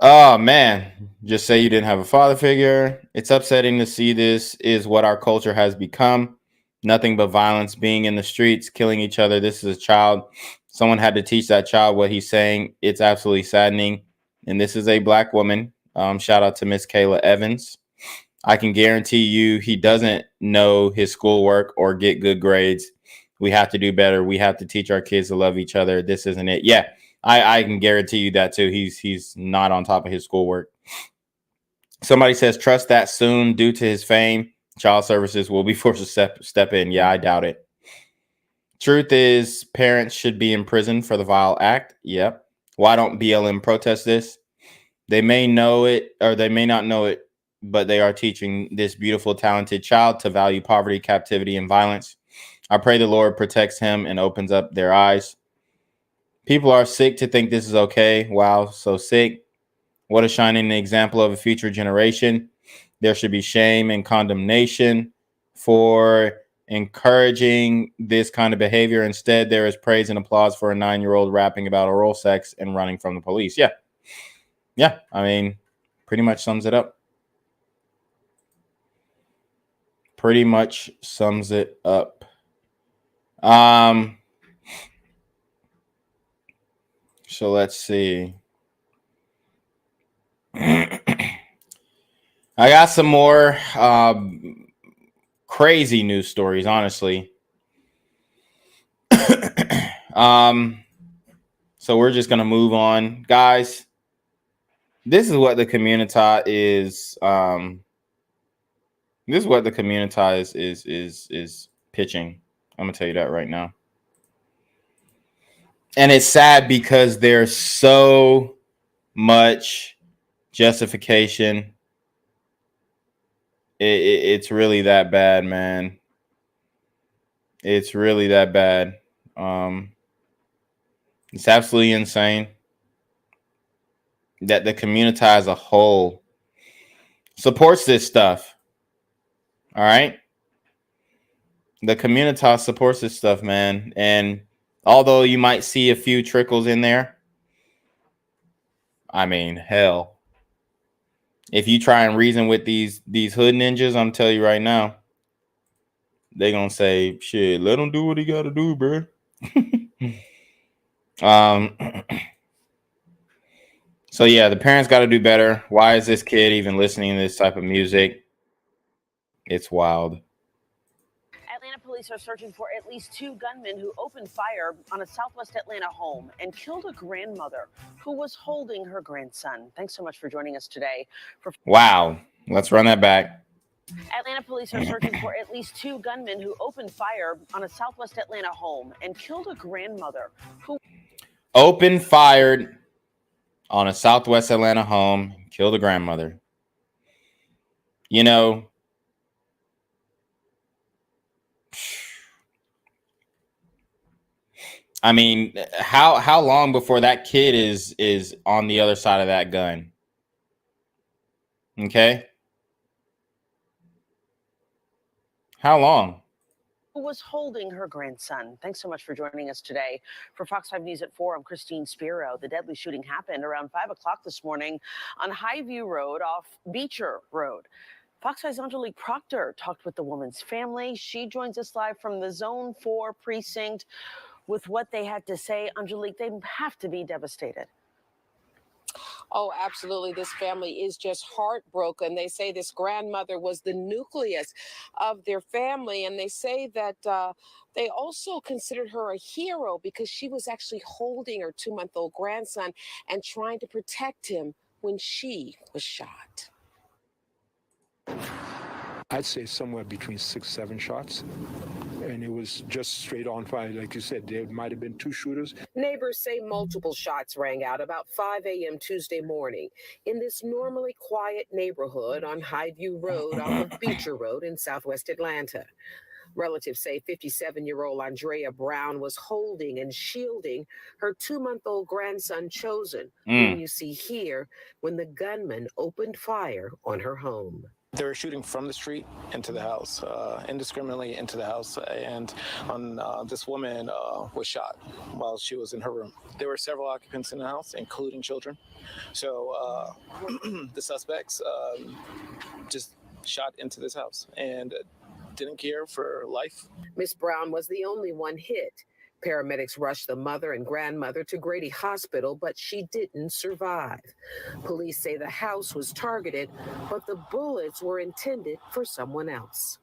Oh, man. Just say you didn't have a father figure. It's upsetting to see this is what our culture has become. Nothing but violence, being in the streets, killing each other. This is a child. Someone had to teach that child what he's saying. It's absolutely saddening. And this is a black woman. Shout out to Miss Kayla Evans. I can guarantee you he doesn't know his schoolwork or get good grades. We have to do better. We have to teach our kids to love each other. This isn't it. Yeah, I can guarantee you that too. He's not on top of his schoolwork. Somebody says, trust that soon due to his fame, child services will be forced to step in. Yeah, I doubt it. Truth is, parents should be in prison for the vile act. Yep. Why don't BLM protest this? They may know it or they may not know it, but they are teaching this beautiful, talented child to value poverty, captivity, and violence. I pray the Lord protects him and opens up their eyes. People are sick to think this is okay. Wow, so sick. What a shining example of a future generation. There should be shame and condemnation for encouraging this kind of behavior. Instead, there is praise and applause for a 9-year-old rapping about oral sex and running from the police. Yeah. Yeah. I mean, pretty much sums it up. Pretty much sums it up. So let's see. I got some more crazy news stories, honestly. So we're just gonna move on, guys. This is what the community is. This is what the community is pitching. I'm gonna tell you that right now. And it's sad because there's so much justification. It's really that bad, man. It's really that bad. It's absolutely insane that the community as a whole supports this stuff. All right. The community supports this stuff, man. And although you might see a few trickles in there, I mean, hell, if you try and reason with these hood ninjas, I'm telling you right now, they're gonna say, shit, let him do what he gotta do, bro. So yeah, the parents got to do better. Why is this kid even listening to this type of music? It's wild. Atlanta police are searching for at least 2 gunmen who opened fire on a Southwest Atlanta home and killed a grandmother who was holding her grandson. Thanks so much for joining us today. Wow. Let's run that back. Atlanta police are searching for at least 2 gunmen who opened fire on a Southwest Atlanta home and killed a grandmother who Open fired on a Southwest Atlanta home, killed a grandmother. You know, I mean, how long before that kid is on the other side of that gun? Okay. How long? who was holding her grandson. Thanks so much for joining us today. For Fox 5 News at 4, I'm Christine Spiro. The deadly shooting happened around 5 o'clock this morning on Highview Road off Beecher Road. Fox 5's Angelique Proctor talked with the woman's family. She joins us live from the Zone 4 precinct with what they had to say. Angelique, they have to be devastated. Oh, absolutely. This family is just heartbroken. They say this grandmother was the nucleus of their family, and they say that they also considered her a hero because she was actually holding her 2-month-old grandson and trying to protect him when she was shot. I'd say somewhere between 6-7 shots. And it was just straight on fire. Like you said, there might have been 2 shooters. Neighbors say multiple shots rang out about 5 a.m. Tuesday morning in this normally quiet neighborhood on Highview Road off of Beecher Road in Southwest Atlanta. Relatives say 57-year-old Andrea Brown was holding and shielding her 2-month-old grandson, Chosen, whom you see here when the gunman opened fire on her home. They were shooting from the street into the house, indiscriminately into the house, and this woman was shot while she was in her room. There were several occupants in the house, including children. So the suspects just shot into this house and didn't care for life. Miss Brown was the only one hit. Paramedics rushed the mother and grandmother to Grady Hospital, but she didn't survive. Police say the house was targeted, but the bullets were intended for someone else.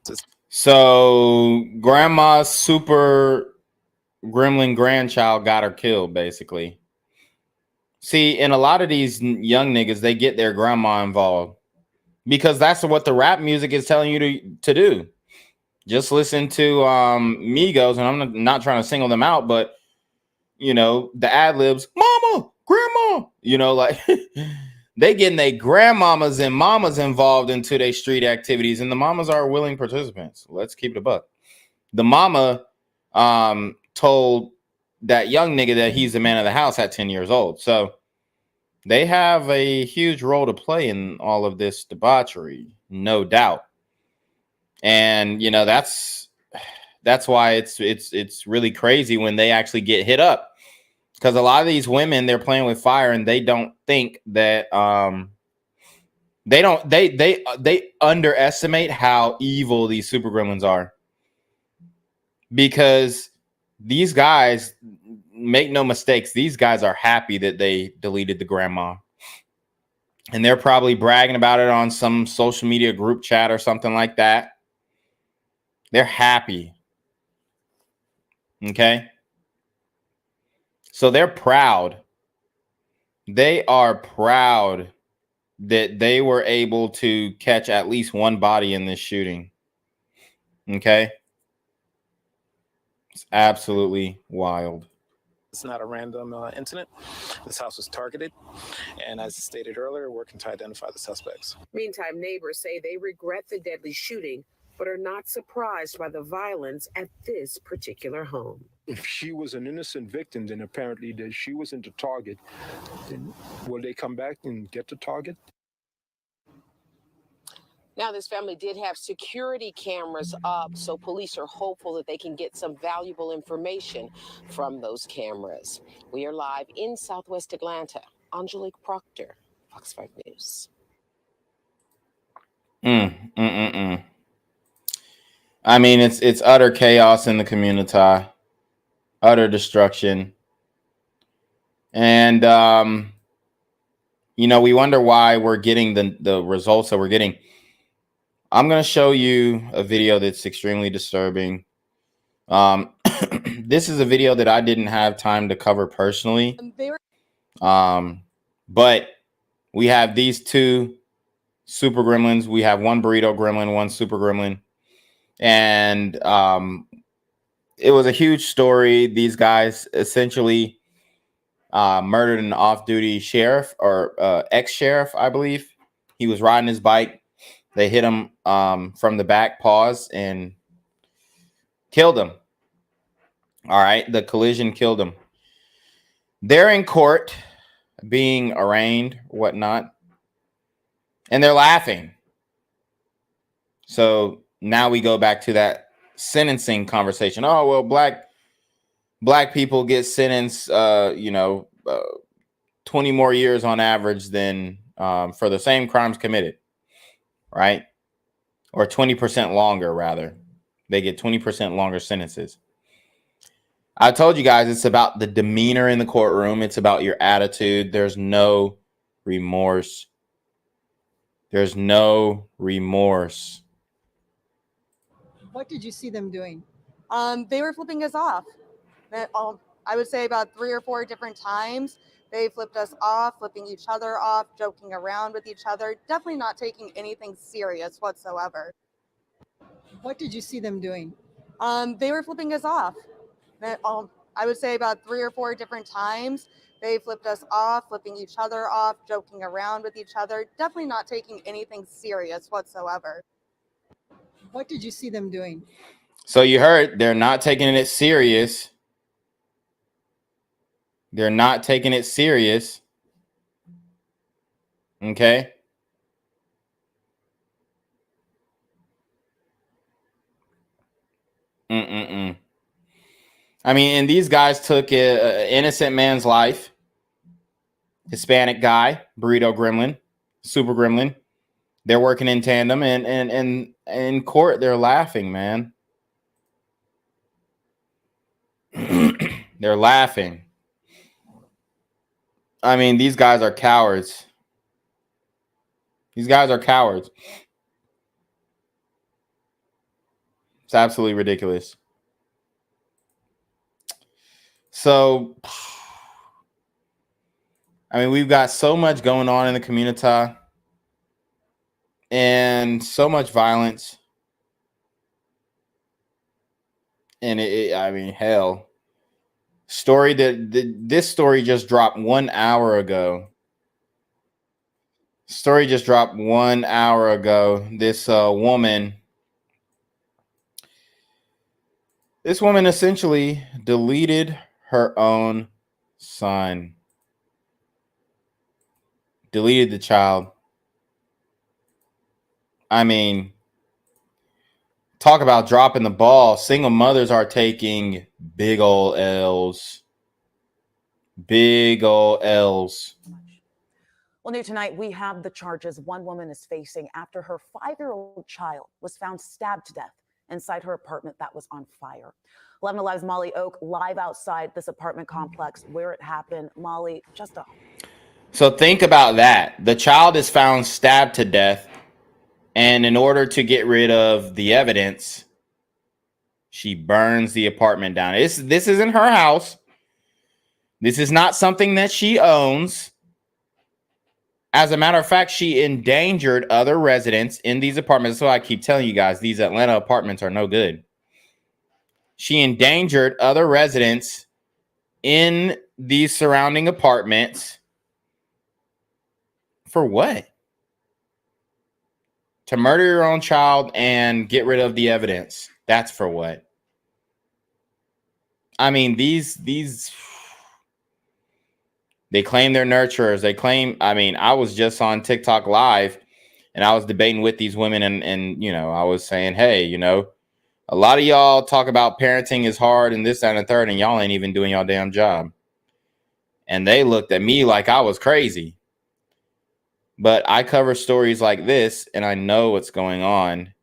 So grandma's super gremlin grandchild got her killed, basically. See, in a lot of these young niggas, they get their grandma involved because that's what the rap music is telling you to do. Just listen to Migos, and I'm not trying to single them out, but you know, the ad libs, mama, grandma, you know, like they getting their grandmamas and mamas involved into their street activities, and the mamas are willing participants. Let's keep it a buck. The mama told that young nigga that he's the man of the house at 10 years old. So they have a huge role to play in all of this debauchery, no doubt. And you know, that's why it's really crazy when they actually get hit up, because a lot of these women, they're playing with fire and they don't think that they underestimate how evil these super gremlins are, because these guys, make no mistakes, these guys are happy that they deleted the grandma, and they're probably bragging about it on some social media group chat or something like that. They're happy. Okay. So they're proud. They are proud that they were able to catch at least one body in this shooting. Okay. It's absolutely wild. It's not a random incident. This house was targeted, and as stated earlier, working to identify the suspects. Meantime, neighbors say they regret the deadly shooting, but are not surprised by the violence at this particular home. If she was an innocent victim, then apparently that she wasn't the target. Then will they come back and get the target? Now, this family did have security cameras up, so police are hopeful that they can get some valuable information from those cameras. We are live in Southwest Atlanta. Angelique Proctor, Fox 5 News. I mean, it's utter chaos in the community, utter destruction. And, you know, we wonder why we're getting the results that we're getting. I'm going to show you a video that's extremely disturbing. This is a video that I didn't have time to cover personally. But we have these two super gremlins. We have one burrito gremlin, one super gremlin. And it was a huge story. These guys essentially murdered an off-duty sheriff or ex-sheriff, I believe. He was riding his bike. They hit him from the back, paws, and killed him. All right, the collision killed him. They're in court being arraigned, whatnot, and they're laughing. So now we go back to that sentencing conversation. Oh, well, black people get sentenced, 20 more years on average than for the same crimes committed, right? Or 20% longer, rather. They get 20% longer sentences. I told you guys it's about the demeanor in the courtroom. It's about your attitude. There's no remorse. There's no remorse. What did you see them doing? They were flipping us off. I would say about 3 or 4 different times. They flipped us off, flipping each other off, joking around with each other, definitely not taking anything serious whatsoever. What did you see them doing? They were flipping us off. I would say about 3 or 4 different times. They flipped us off, flipping each other off, joking around with each other, definitely not taking anything serious whatsoever. What did you see them doing? So you heard they're not taking it serious. They're not taking it serious. Okay. I mean, and these guys took an innocent man's life. Hispanic guy, burrito gremlin, super gremlin. They're working in tandem, and in court they're laughing, man. They're laughing. I mean, these guys are cowards. These guys are cowards. It's absolutely ridiculous. So, I mean, we've got so much going on in the community and so much violence. And I mean, hell. Story this story just dropped 1 hour ago. Story just dropped 1 hour ago. This woman essentially deleted her own son. Deleted the child. I mean, talk about dropping the ball. Single mothers are taking big old L's. Big old L's. Well, new tonight, we have the charges one woman is facing after her 5-year-old child was found stabbed to death inside her apartment that was on fire. 11 Alive's Molly Oak live outside this apartment complex where it happened. Molly, just a... So think about that. The child is found stabbed to death. And in order to get rid of the evidence, she burns the apartment down. This isn't her house. This is not something that she owns. As a matter of fact, she endangered other residents in these apartments. So I keep telling you guys, these Atlanta apartments are no good. She endangered other residents in these surrounding apartments for what? To murder your own child and get rid of the evidence. That's for what? I mean, these they claim they're nurturers. They claim, I mean, I was just on TikTok live and I was debating with these women and you know, I was saying, hey, you know, a lot of y'all talk about parenting is hard and this, that, and the third, and y'all ain't even doing y'all damn job. And they looked at me like I was crazy. But I cover stories like this and I know what's going on.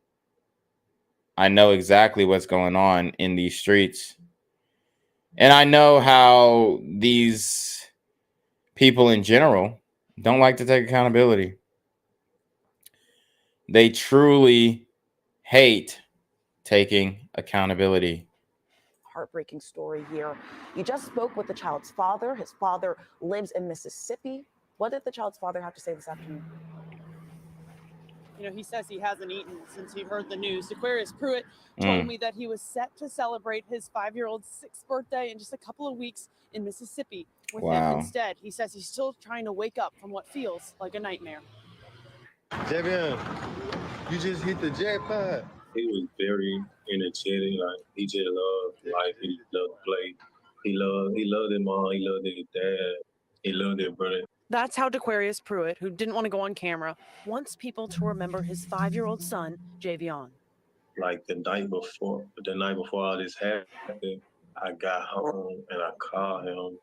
I know exactly what's going on in these streets. And I know how these people in general don't like to take accountability. They truly hate taking accountability. Heartbreaking story here. You just spoke with the child's father. His father lives in Mississippi. What did the child's father have to say this afternoon? You know, he says he hasn't eaten since he heard the news. Aquarius Pruitt told me that he was set to celebrate his 5-year-old's 6th birthday in just a couple of weeks in Mississippi with him instead. He says he's still trying to wake up from what feels like a nightmare. Javion, you just hit the jackpot. He was very energetic. Like, he just loved life. He loved to play. He loved his mom. He loved his dad. He loved his brother. That's how Aquarius Pruitt, who didn't want to go on camera, wants people to remember his 5-year-old son, Javion. Like the night before all this happened, I got home and I called him.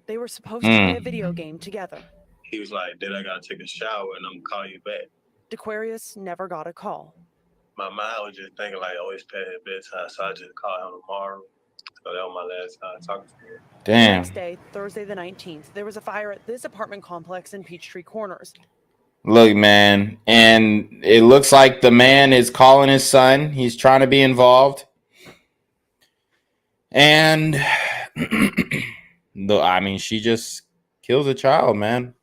They were supposed to play a video game together. He was like, "Dad, I gotta take a shower and I'm gonna call you back." Aquarius never got a call. My mind was just thinking like, "Oh, it's past bedtime," so I just called him tomorrow. So that was my last time talking to him. Damn. The next day, Thursday the 19th, there was a fire at this apartment complex in Peachtree Corners. Look, man, and it looks like the man is calling his son. He's trying to be involved. And I mean, she just kills a child, man.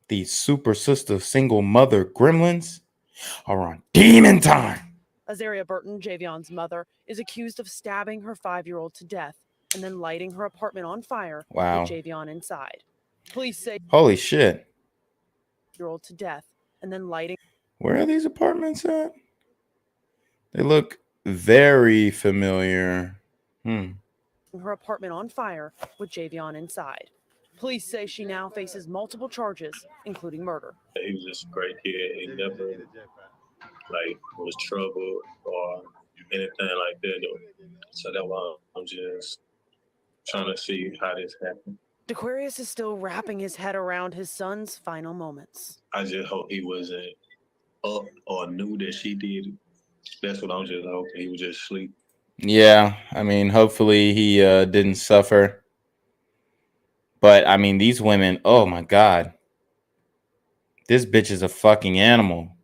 These super sister single mother gremlins are on demon time. Azaria Burton, Javion's mother, is accused of stabbing her 5-year-old to death and then lighting her apartment on fire with Javion inside. Police say Holy shit. 5-year-old to death and then lighting. Where are these apartments at? They look very familiar. Her apartment on fire with Javion inside. Police say she now faces multiple charges, including murder. He was just a great kid. He never was troubled or anything like that. So that's why I'm just trying to see how this happened. Aquarius is still wrapping his head around his son's final moments. I just hope he wasn't up or knew that she did it. That's what I'm just hoping. He was just asleep. Yeah, I mean, hopefully he didn't suffer. But I mean, these women, oh my God. This bitch is a fucking animal.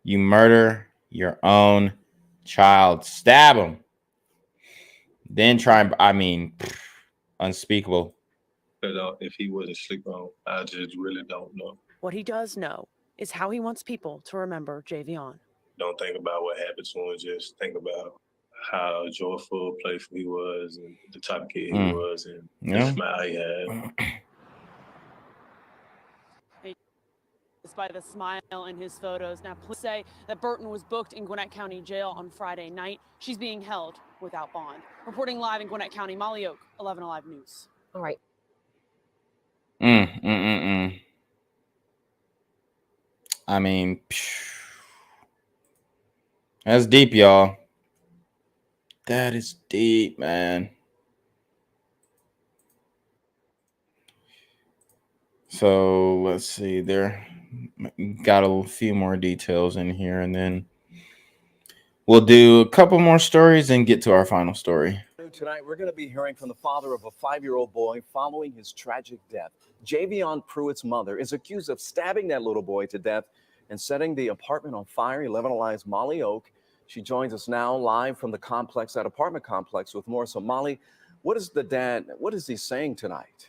You murder your own child. Stab him. Then try and, I mean, unspeakable. But if he wasn't asleep on, I just really don't know. What he does know is how he wants people to remember Javion. Don't think about what happened to him. Just think about how joyful, playful he was, and the type of kid he was, and the smile he had. By the smile in his photos. Now, police say that Burton was booked in Gwinnett County Jail on Friday night. She's being held without bond. Reporting live in Gwinnett County, Molly Oak, 11 Alive News. All right. I mean, that's deep, y'all. That is deep, man. So let's see. There got a few more details in here, and then we'll do a couple more stories and get to our final story. Tonight, we're going to be hearing from the father of a 5-year-old boy following his tragic death. Javion Pruitt's mother is accused of stabbing that little boy to death and setting the apartment on fire. 11 Alive's Molly Oak. She joins us now live from the complex, that apartment complex, with more. So, Molly, what is the dad, what is he saying tonight?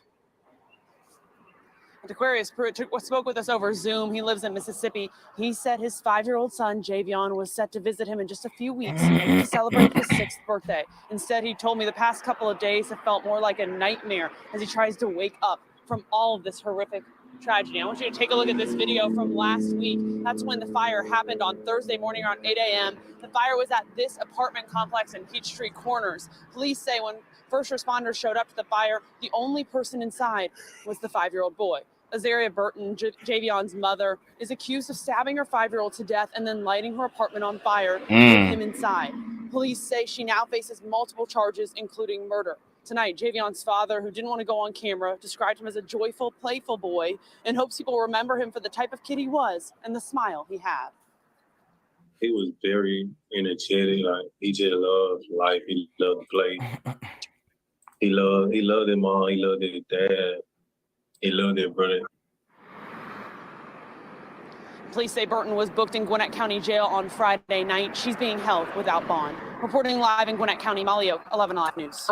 Aquarius Pruitt spoke with us over Zoom. He lives in Mississippi. He said his 5-year-old son, Javion, was set to visit him in just a few weeks to celebrate his 6th birthday. Instead, he told me the past couple of days have felt more like a nightmare as he tries to wake up from all of this horrific tragedy. I want you to take a look at this video from last week. That's when the fire happened on Thursday morning around 8 a.m. The fire was at this apartment complex in Peachtree Corners. Police say when first responders showed up to the fire, the only person inside was the 5-year-old boy. Azaria Burton, Javion's mother, is accused of stabbing her 5-year-old to death and then lighting her apartment on fire with him inside. Police say she now faces multiple charges, including murder. Tonight, Javion's father, who didn't want to go on camera, described him as a joyful, playful boy and hopes people remember him for the type of kid he was and the smile he had. He was very energetic. Like, he just loved life. He loved to play. He loved his mom. He loved his dad. He loved his brother. Police say Burton was booked in Gwinnett County Jail on Friday night. She's being held without bond. Reporting live in Gwinnett County, Molly Oak, 11 Alive News.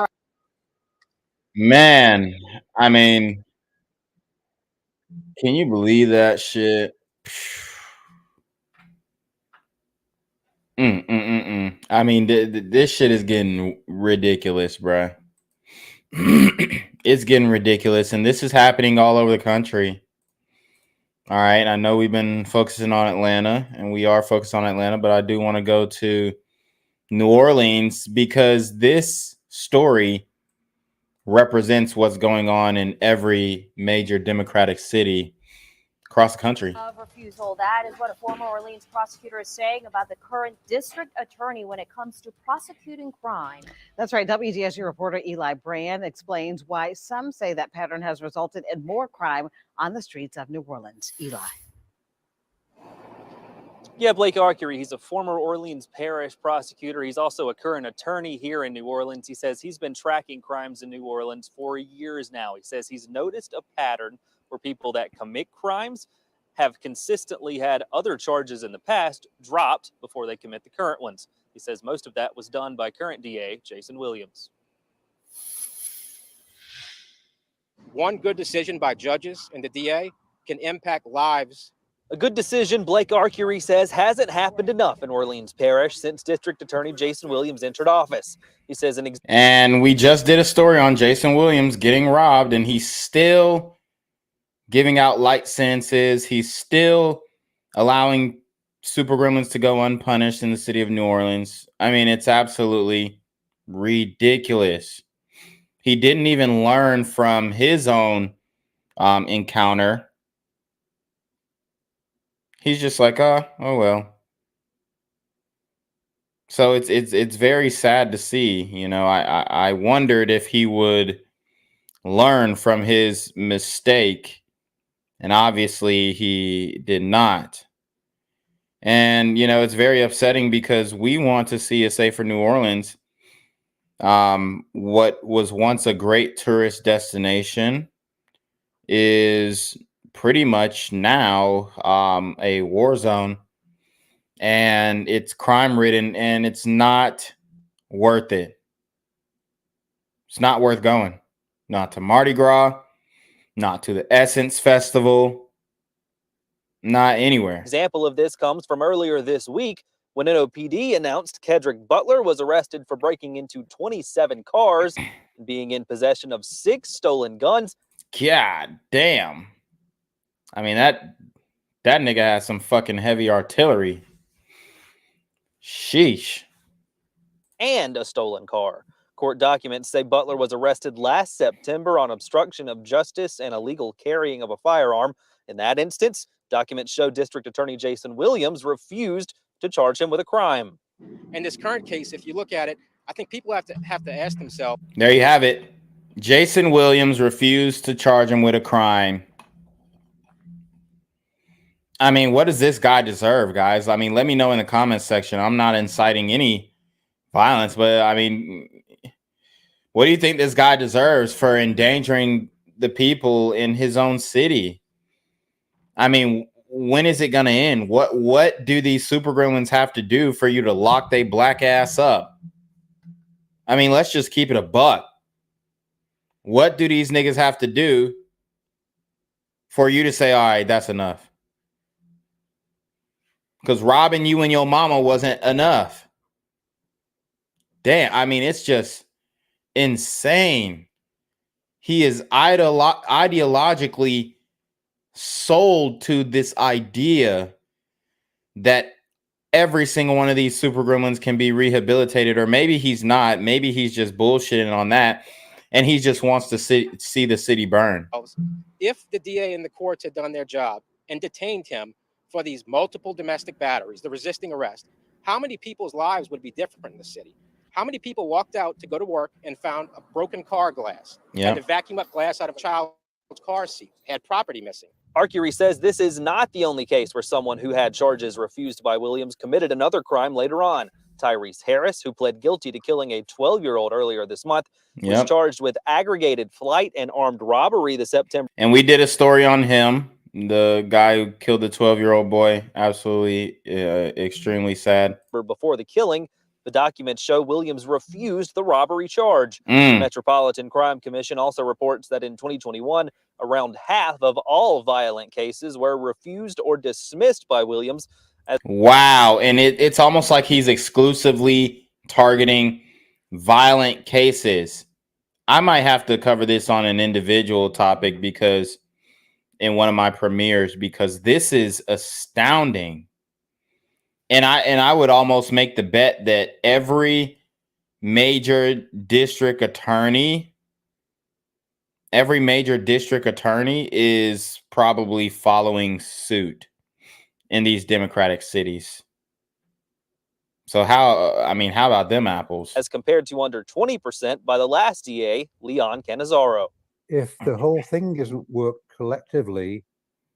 Man, I mean, can you believe that shit? I mean, this shit is getting ridiculous, bruh. It's getting ridiculous, and this is happening all over the country. All right, I know we've been focusing on Atlanta, and we are focused on Atlanta, but I do want to go to New Orleans because this story represents what's going on in every major Democratic city across the country. Of refusal. That is what a former Orleans prosecutor is saying about the current district attorney when it comes to prosecuting crime. That's right. WDSU reporter Eli Brand explains why some say that pattern has resulted in more crime on the streets of New Orleans. Eli. Yeah, Blake Arcury, he's a former Orleans Parish prosecutor. He's also a current attorney here in New Orleans. He says he's been tracking crimes in New Orleans for years now. He says he's noticed a pattern where people that commit crimes have consistently had other charges in the past dropped before they commit the current ones. He says most of that was done by current DA Jason Williams. One good decision by judges and the DA can impact lives. A good decision, Blake Arcury says, hasn't happened enough in Orleans Parish since District Attorney Jason Williams entered office. He says and we just did a story on Jason Williams getting robbed, and he's still giving out light sentences. He's still allowing super gremlins to go unpunished in the city of New Orleans. I mean, it's absolutely ridiculous. He didn't even learn from his own encounter. He's just like, oh well. So it's very sad to see. You know, I wondered if he would learn from his mistake, and obviously he did not. And you know, it's very upsetting because we want to see a safer New Orleans. What was once a great tourist destination is pretty much now a war zone, and it's crime ridden, and it's not worth it. It's not worth going. Not to Mardi Gras, not to the Essence Festival, not anywhere. Example of this comes from earlier this week when NOPD announced Kedrick Butler was arrested for breaking into 27 cars and being in possession of 6 stolen guns. God damn. I mean, that nigga has some fucking heavy artillery. Sheesh. And a stolen car. Court documents say Butler was arrested last September on obstruction of justice and illegal carrying of a firearm. In that instance, documents show District Attorney Jason Williams refused to charge him with a crime. In this current case, if you look at it, I think people have to ask themselves. There you have it. Jason Williams refused to charge him with a crime. I mean, what does this guy deserve, guys? I mean, let me know in the comments section. I'm not inciting any violence, but I mean, what do you think this guy deserves for endangering the people in his own city? I mean, when is it going to end? What do these super gremlins have to do for you to lock their black ass up? I mean, let's just keep it a buck. What do these niggas have to do for you to say, all right, that's enough. Because robbing you and your mama wasn't enough. Damn, I mean, it's just insane. He is ideologically sold to this idea that every single one of these super gremlins can be rehabilitated, or maybe he's not. Maybe he's just bullshitting on that, and he just wants to see the city burn. If the DA and the courts had done their job and detained him for these multiple domestic batteries, the resisting arrest, how many people's lives would be different in the city? How many people walked out to go to work and found a broken car glass, had to vacuum up glass out of a child's car seat, had property missing? Arcury says this is not the only case where someone who had charges refused by Williams committed another crime later on. Tyrese Harris, who pled guilty to killing a 12-year-old earlier this month, was charged with aggravated flight and armed robbery this September. And we did a story on him, the guy who killed the 12-year-old boy. Absolutely extremely sad. Before the killing, the documents show Williams refused the robbery charge. The Metropolitan Crime Commission also reports that in 2021, around half of all violent cases were refused or dismissed by Williams. Wow. And it's almost like he's exclusively targeting violent cases. I might have to cover this on an individual topic because in one of my premieres, because this is astounding. And I would almost make the bet that every major district attorney is probably following suit in these Democratic cities. So how about them apples? As compared to under 20% by the last DA, Leon Cannizzaro. If the whole thing doesn't work collectively,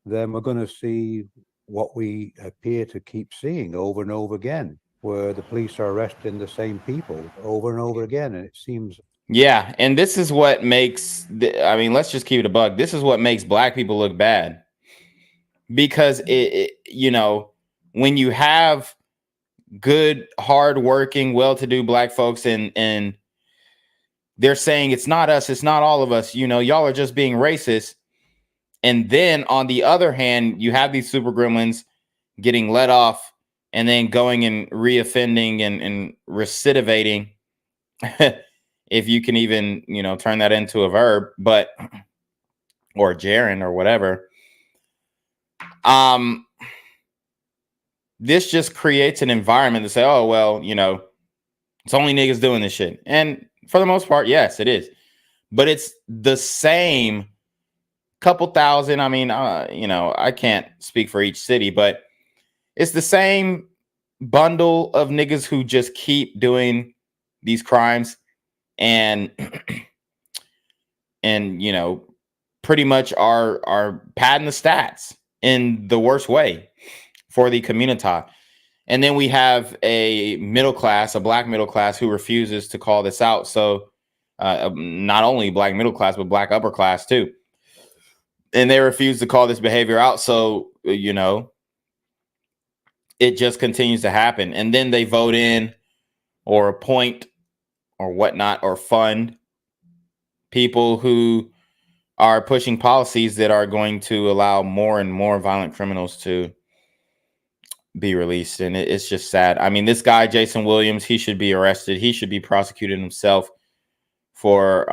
then we're going to see what we appear to keep seeing over and over again, where the police are arresting the same people over and over again. And it seems... Yeah, and this is what makes, let's just keep it a buck. This is what makes black people look bad. Because, when you have good, hardworking, well-to-do black folks and they're saying it's not us, it's not all of us, y'all are just being racist. And then on the other hand, you have these super gremlins getting let off and then going and reoffending and recidivating, if you can even, turn that into a verb, or gerund or whatever. This just creates an environment to say, oh, well, it's only niggas doing this shit. And for the most part, yes, it is. But it's the same couple thousand. I can't speak for each city, but it's the same bundle of niggas who just keep doing these crimes and pretty much are padding the stats in the worst way for the community. And then we have a black middle class who refuses to call this out. So not only black middle class, but black upper class too. And they refuse to call this behavior out. So, it just continues to happen. And then they vote in or appoint or whatnot, or fund people who are pushing policies that are going to allow more and more violent criminals to be released. And it's just sad. This guy, Jason Williams, he should be arrested. He should be prosecuted himself for,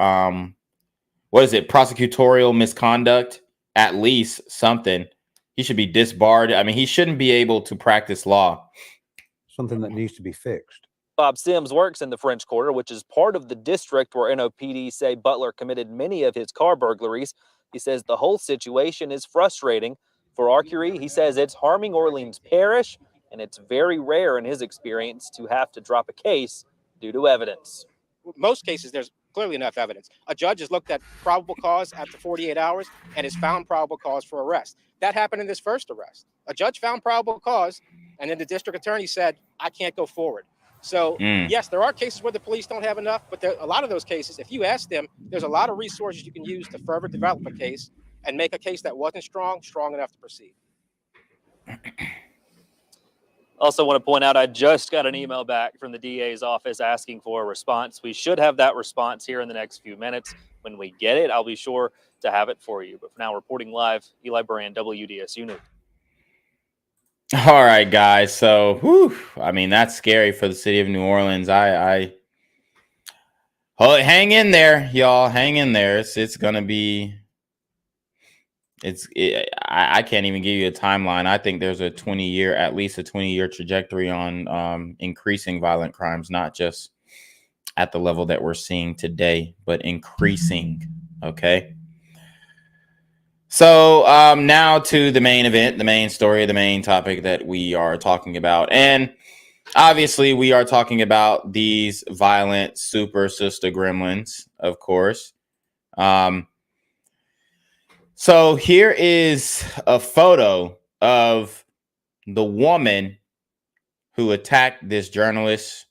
prosecutorial misconduct, at least something. He should be disbarred. He shouldn't be able to practice law. Something that needs to be fixed. Bob Sims works in the French Quarter, which is part of the district where NOPD say Butler committed many of his car burglaries. He says the whole situation is frustrating. For Arcury, he says it's harming Orleans Parish, and it's very rare in his experience to have to drop a case due to evidence. Most cases, there's clearly enough evidence. A judge has looked at probable cause after 48 hours and has found probable cause for arrest. That happened in this first arrest. A judge found probable cause, and then the district attorney said, I can't go forward. So, yes, there are cases where the police don't have enough, but a lot of those cases, if you ask them, there's a lot of resources you can use to further develop a case and make a case that wasn't strong enough to proceed. Also want to point out, I just got an email back from the DA's office asking for a response. We should have that response here in the next few minutes. When we get it, I'll be sure to have it for you. But for now, reporting live, Eli Brand, WDSU News. All right, guys. So, I mean, that's scary for the city of New Orleans. I hang in there, y'all. Hang in there. It's gonna be. I can't even give you a timeline. I think there's at least a 20-year trajectory on increasing violent crimes, not just at the level that we're seeing today, but increasing. Okay. So now to the main event, the main story, the main topic that we are talking about. And obviously we are talking about these violent super sister gremlins, of course. So here is a photo of the woman who attacked this journalist.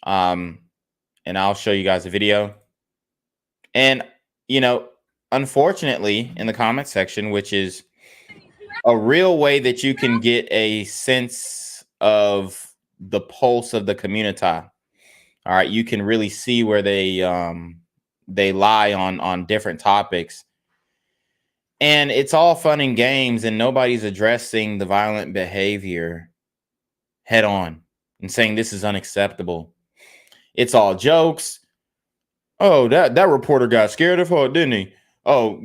And I'll show you guys a video. And, unfortunately, in the comment section, which is a real way that you can get a sense of the pulse of the community. All right, you can really see where they lie on different topics. And it's all fun and games, and nobody's addressing the violent behavior head on and saying this is unacceptable. It's all jokes. Oh, that reporter got scared of her, didn't he? Oh,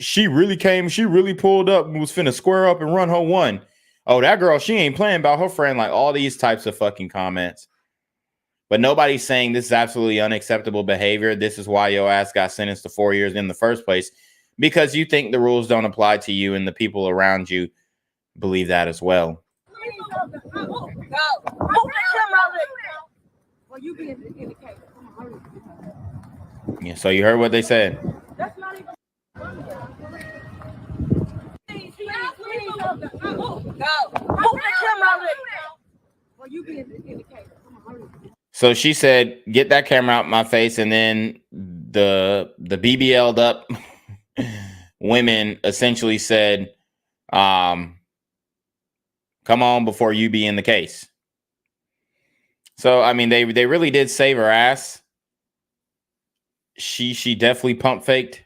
she really pulled up and was finna square up and run her one. Oh, that girl, she ain't playing about her friend. Like all these types of fucking comments. But nobody's saying this is absolutely unacceptable behavior. This is why your ass got sentenced to 4 years in the first place. Because you think the rules don't apply to you and the people around you believe that as well. Yeah, so you heard what they said. So she said, get that camera out my face. And then the BBL'd up women essentially said, come on before you be in the case. So, I mean, they really did save her ass. She definitely pump faked,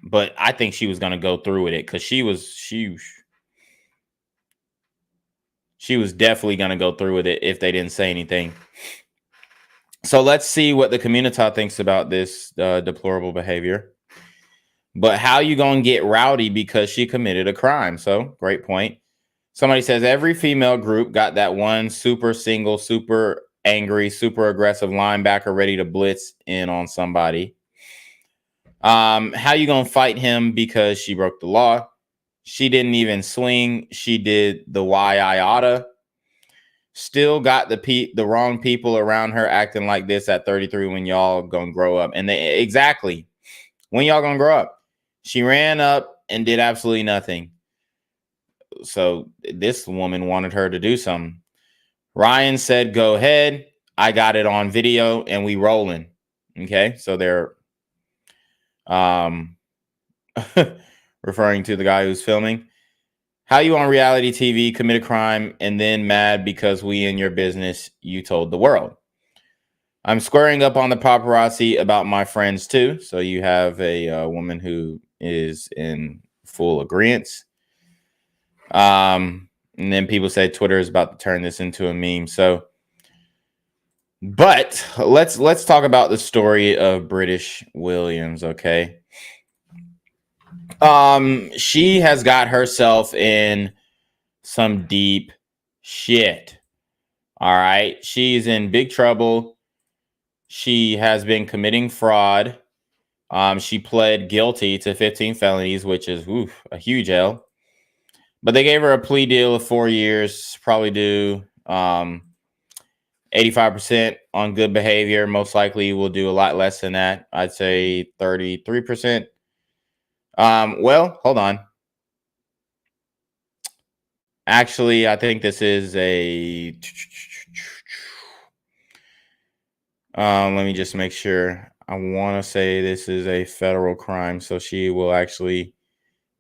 but I think she was going to go through with it because she was definitely going to go through with it if they didn't say anything. So let's see what the community thinks about this deplorable behavior. But how you going to get rowdy because she committed a crime? So great point. Somebody says every female group got that one super single, super angry, super aggressive linebacker ready to blitz in on somebody. How you going to fight him because she broke the law? She didn't even swing. She did the why I oughta. Still got the wrong people around her acting like this at 33 when y'all gonna grow up. And exactly when y'all gonna grow up. She ran up and did absolutely nothing. So this woman wanted her to do something. Ryan said, go ahead. I got it on video and we rolling. Okay. So they're referring to the guy who's filming. How you on reality TV commit a crime and then mad because we in your business, you told the world. I'm squaring up on the paparazzi about my friends too. So you have a woman who is in full agreement. And then people say Twitter is about to turn this into a meme. So, but let's talk about the story of British Williams. Okay. She has got herself in some deep shit. All right. She's in big trouble. She has been committing fraud. She pled guilty to 15 felonies, which is a huge L. But they gave her a plea deal of 4 years, probably do 85% on good behavior. Most likely will do a lot less than that. I'd say 33%. Well, hold on. Actually, I think this is a... let me just make sure. I want to say this is a federal crime, so she will actually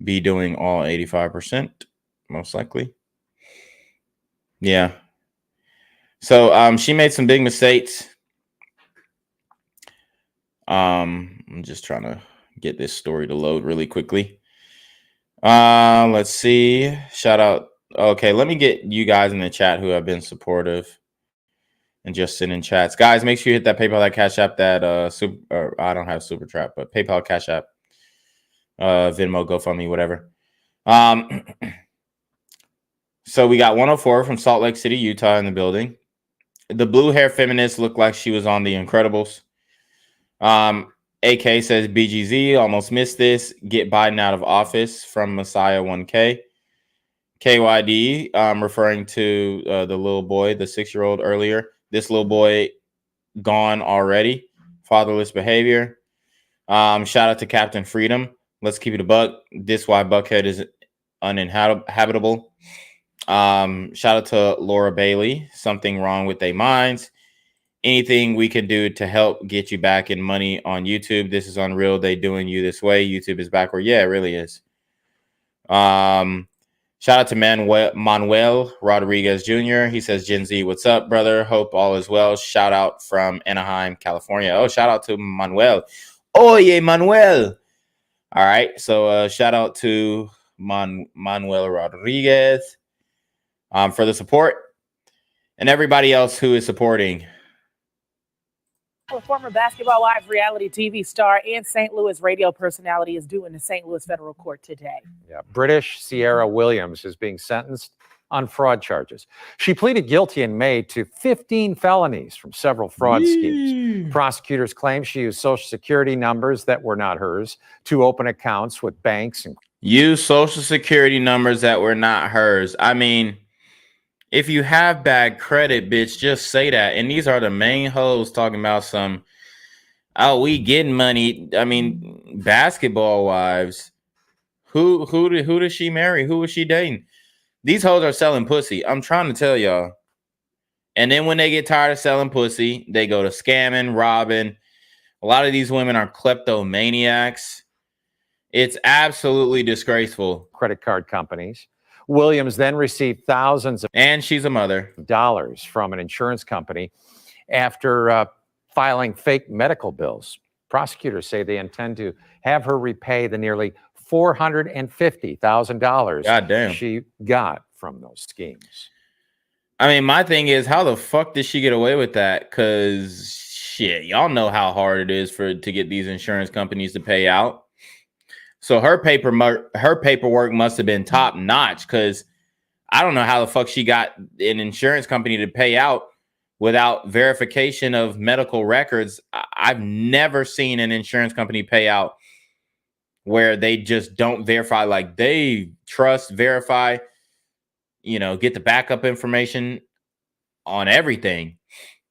be doing all 85%, most likely. Yeah. So she made some big mistakes. I'm just trying to get this story to load really quickly. Let's see. Shout out. Okay, let me get you guys in the chat who have been supportive and just send in chats. Guys, make sure you hit that PayPal, that Cash App, that I don't have Super Trap, but PayPal, Cash App, Venmo, GoFundMe, whatever. So we got 104 from Salt Lake City, Utah in the building. The blue hair feminist looked like she was on The Incredibles. AK says BGZ, almost missed this. Get Biden out of office from Messiah 1K. KYD, referring to the little boy, the 6-year-old earlier. This little boy gone already. Fatherless behavior. Shout out to Captain Freedom. Let's keep it a buck. This why Buckhead is uninhabitable. Shout out to Laura Bailey. Something wrong with their minds. Anything we can do to help get you back in money on YouTube. This is unreal. They doing you this way. YouTube is backward. Yeah, it really is. Shout out to Manuel Rodriguez Jr. He says, Gen Z, what's up, brother? Hope all is well. Shout out from Anaheim, California. Oh, shout out to Manuel. Oye, Manuel. All right. So shout out to Manuel Rodriguez for the support and everybody else who is supporting. A former Basketball Wives reality TV star and St. Louis radio personality is due in the St. Louis federal court today. Yeah, British Sierra Williams is being sentenced on fraud charges. She pleaded guilty in May to 15 felonies from several fraud schemes. Prosecutors claim she used Social Security numbers that were not hers to open accounts with banks and use Social Security numbers that were not hers. I mean, if you have bad credit, bitch, just say that. And these are the main hoes talking about some, oh, we getting money. I mean, Basketball Wives. Who does she marry? Who is she dating? These hoes are selling pussy. I'm trying to tell y'all. And then when they get tired of selling pussy, they go to scamming, robbing. A lot of these women are kleptomaniacs. It's absolutely disgraceful. Credit card companies. Williams then received thousands of and she's a mother dollars from an insurance company after filing fake medical bills. Prosecutors say they intend to have her repay the nearly $450,000 she got from those schemes. I mean, my thing is, how the fuck did she get away with that? Because shit, y'all know how hard it is to get these insurance companies to pay out. So her paperwork must have been top notch, because I don't know how the fuck she got an insurance company to pay out without verification of medical records. I've never seen an insurance company pay out where they just don't verify, like they trust, verify, get the backup information on everything.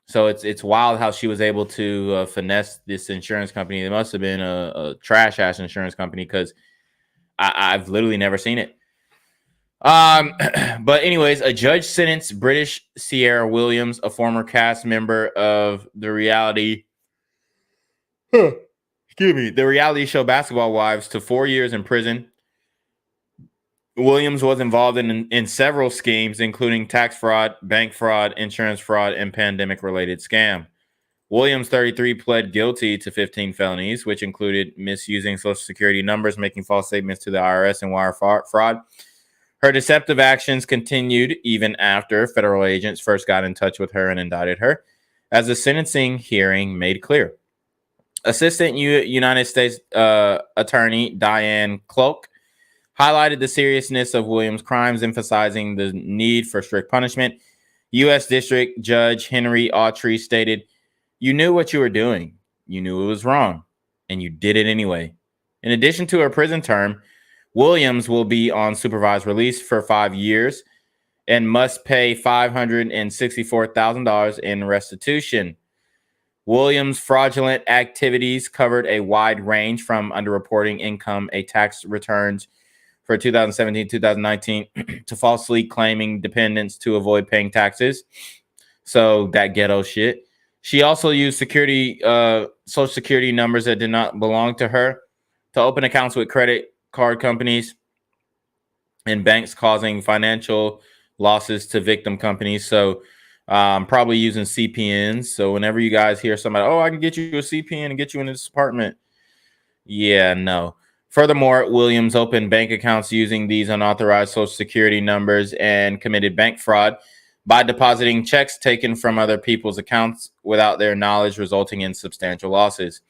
So it's wild how she was able to finesse this insurance company. It must have been a trash ass insurance company, because I've literally never seen it. But anyways, a judge sentenced British Sierra Williams, a former cast member of the reality show Basketball Wives, to 4 years in prison. Williams was involved in several schemes, including tax fraud, bank fraud, insurance fraud, and pandemic-related scam. Williams, 33, pled guilty to 15 felonies, which included misusing Social Security numbers, making false statements to the IRS, and wire fraud. Her deceptive actions continued even after federal agents first got in touch with her and indicted her, as the sentencing hearing made clear. Assistant United States Attorney Diane Cloak highlighted the seriousness of Williams' crimes, emphasizing the need for strict punishment. U.S. District Judge Henry Autry stated, "You knew what you were doing. You knew it was wrong, and you did it anyway." In addition to her prison term, Williams will be on supervised release for 5 years and must pay $564,000 in restitution. Williams' fraudulent activities covered a wide range from underreporting income, tax returns for 2017-2019 to falsely claiming dependents to avoid paying taxes. So that ghetto shit. She also used Social Security numbers that did not belong to her to open accounts with credit card companies and banks, causing financial losses to victim companies. So probably using CPNs. So whenever you guys hear somebody, oh, I can get you a CPN and get you into this apartment, Yeah, no. Furthermore, Williams opened bank accounts using these unauthorized Social Security numbers and committed bank fraud by depositing checks taken from other people's accounts without their knowledge, resulting in substantial losses.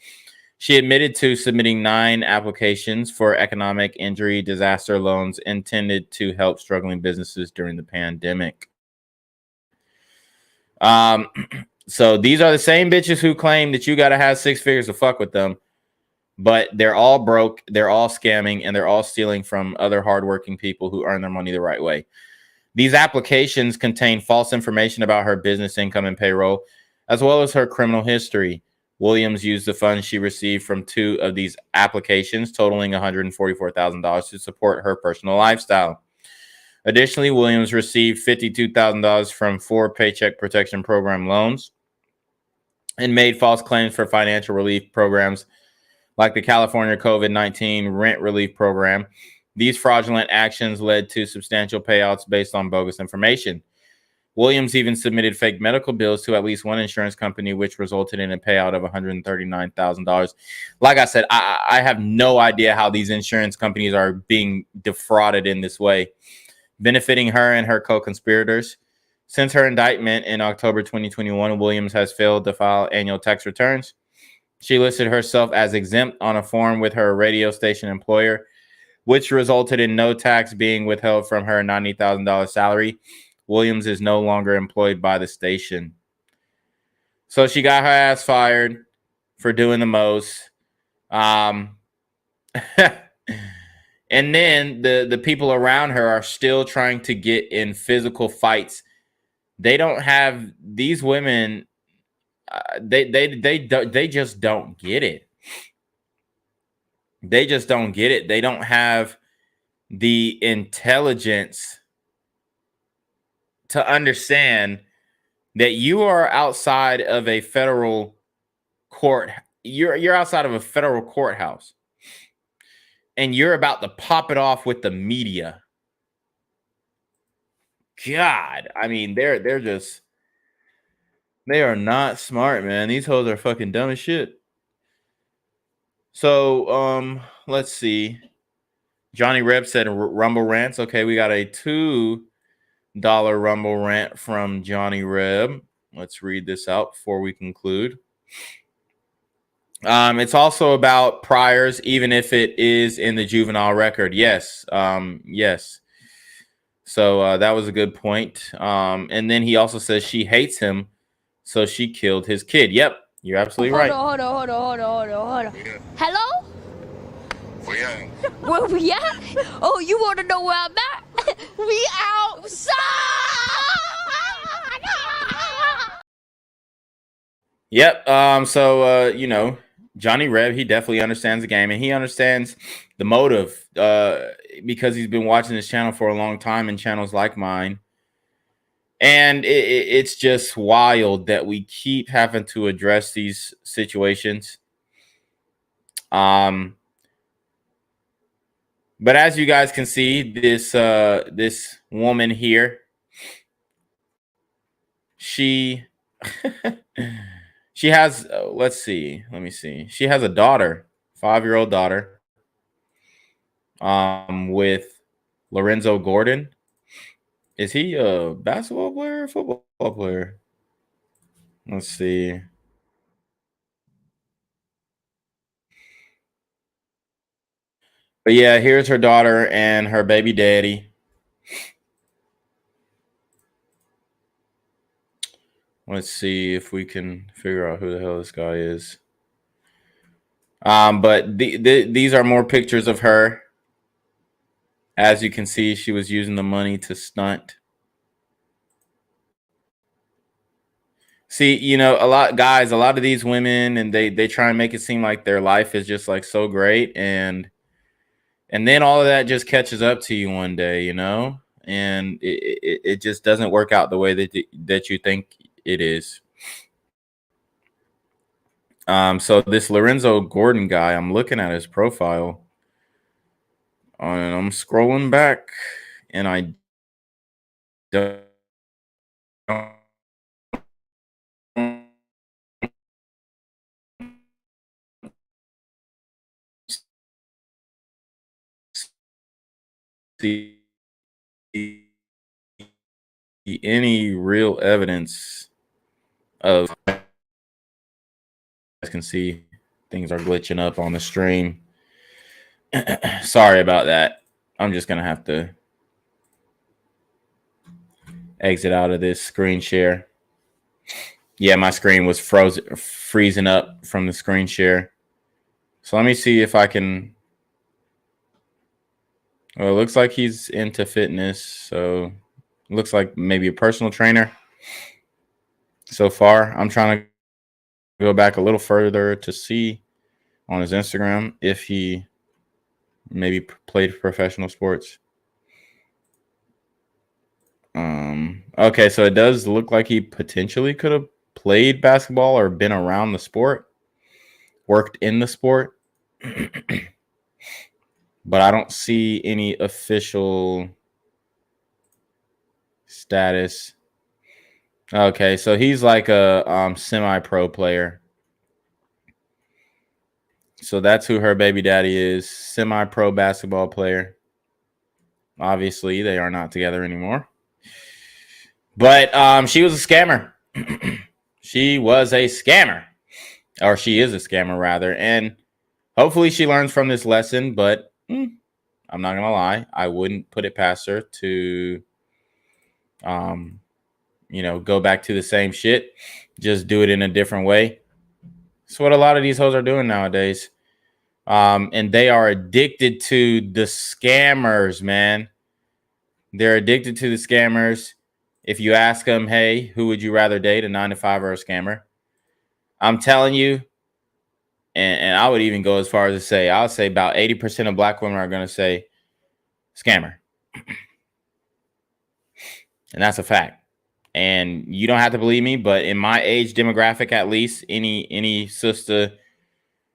She admitted to submitting 9 applications for economic injury disaster loans intended to help struggling businesses during the pandemic. So these are the same bitches who claim that you got to have 6 figures to fuck with them. But they're all broke, they're all scamming, and they're all stealing from other hardworking people who earn their money the right way. These applications contain false information about her business income and payroll, as well as her criminal history. Williams used the funds she received from 2 of these applications, totaling $144,000, to support her personal lifestyle. Additionally, Williams received $52,000 from 4 Paycheck Protection Program loans and made false claims for financial relief programs like the California COVID-19 rent relief program. These fraudulent actions led to substantial payouts based on bogus information. Williams even submitted fake medical bills to at least one insurance company, which resulted in a payout of $139,000. Like I said, I have no idea how these insurance companies are being defrauded in this way, benefiting her and her co-conspirators. Since her indictment in October 2021, Williams has failed to file annual tax returns. She listed herself as exempt on a form with her radio station employer, which resulted in no tax being withheld from her $90,000 salary. Williams is no longer employed by the station. So she got her ass fired for doing the most. And then the people around her are still trying to get in physical fights. They don't have these women. They just don't get it. They just don't get it. They don't have the intelligence to understand that you are outside of a federal court. You're outside of a federal courthouse, and you're about to pop it off with the media. God, I mean, they are not smart, man. These hoes are fucking dumb as shit. So, let's see. Johnny Reb said Rumble rants. Okay, we got a $2 Rumble rant from Johnny Reb. Let's read this out before we conclude. It's also about priors, even if it is in the juvenile record. Yes. Yes. So that was a good point. And then he also says she hates him, so she killed his kid. Yep, you're absolutely right. Hold on. Hello? Where we at? Oh, you want to know where I'm at? We outside! Yep. You know, Johnny Reb, he definitely understands the game, and he understands the motive because he's been watching this channel for a long time and channels like mine. And it's just wild that we keep having to address these situations. But as you guys can see, this woman here, she has, let me see. She has a daughter, 5-year-old daughter, with Lorenzo Gordon. Is he a basketball player or football player? Let's see. But yeah, here's her daughter and her baby daddy. Let's see if we can figure out who the hell this guy is. But these are more pictures of her. As you can see, she was using the money to stunt. See, you know, a lot of these women, and they try and make it seem like their life is just like so great, and then all of that just catches up to you one day, you know, and it just doesn't work out the way that you think it is. So this Lorenzo Gordon guy, I'm looking at his profile, and I'm scrolling back, and I don't see any real evidence of. You guys can see things are glitching up on the stream. Sorry about that. I'm just gonna have to exit out of this screen share. Yeah, my screen was freezing up from the screen share. So let me see if I can. Well, it looks like he's into fitness, so it looks like maybe a personal trainer. So far, I'm trying to go back a little further to see on his Instagram if he maybe played professional sports. Okay, so it does look like he potentially could have played basketball or been around the sport, worked in the sport. But I don't see any official status. Okay, so he's like a semi-pro player. So that's who her baby daddy is, semi-pro basketball player. Obviously, they are not together anymore. But she was a scammer. She was a scammer. Or she is a scammer, rather. And hopefully she learns from this lesson. But I'm not going to lie. I wouldn't put it past her to, go back to the same shit. Just do it in a different way. That's what a lot of these hoes are doing nowadays. And they are addicted to the scammers, man. They're addicted to the scammers. If you ask them, hey, who would you rather date, a 9-to-5 or a scammer? I'm telling you, and I would even go as far as to say, I'll say about 80% of black women are going to say scammer. And that's a fact. And you don't have to believe me, but in my age demographic, at least, any sister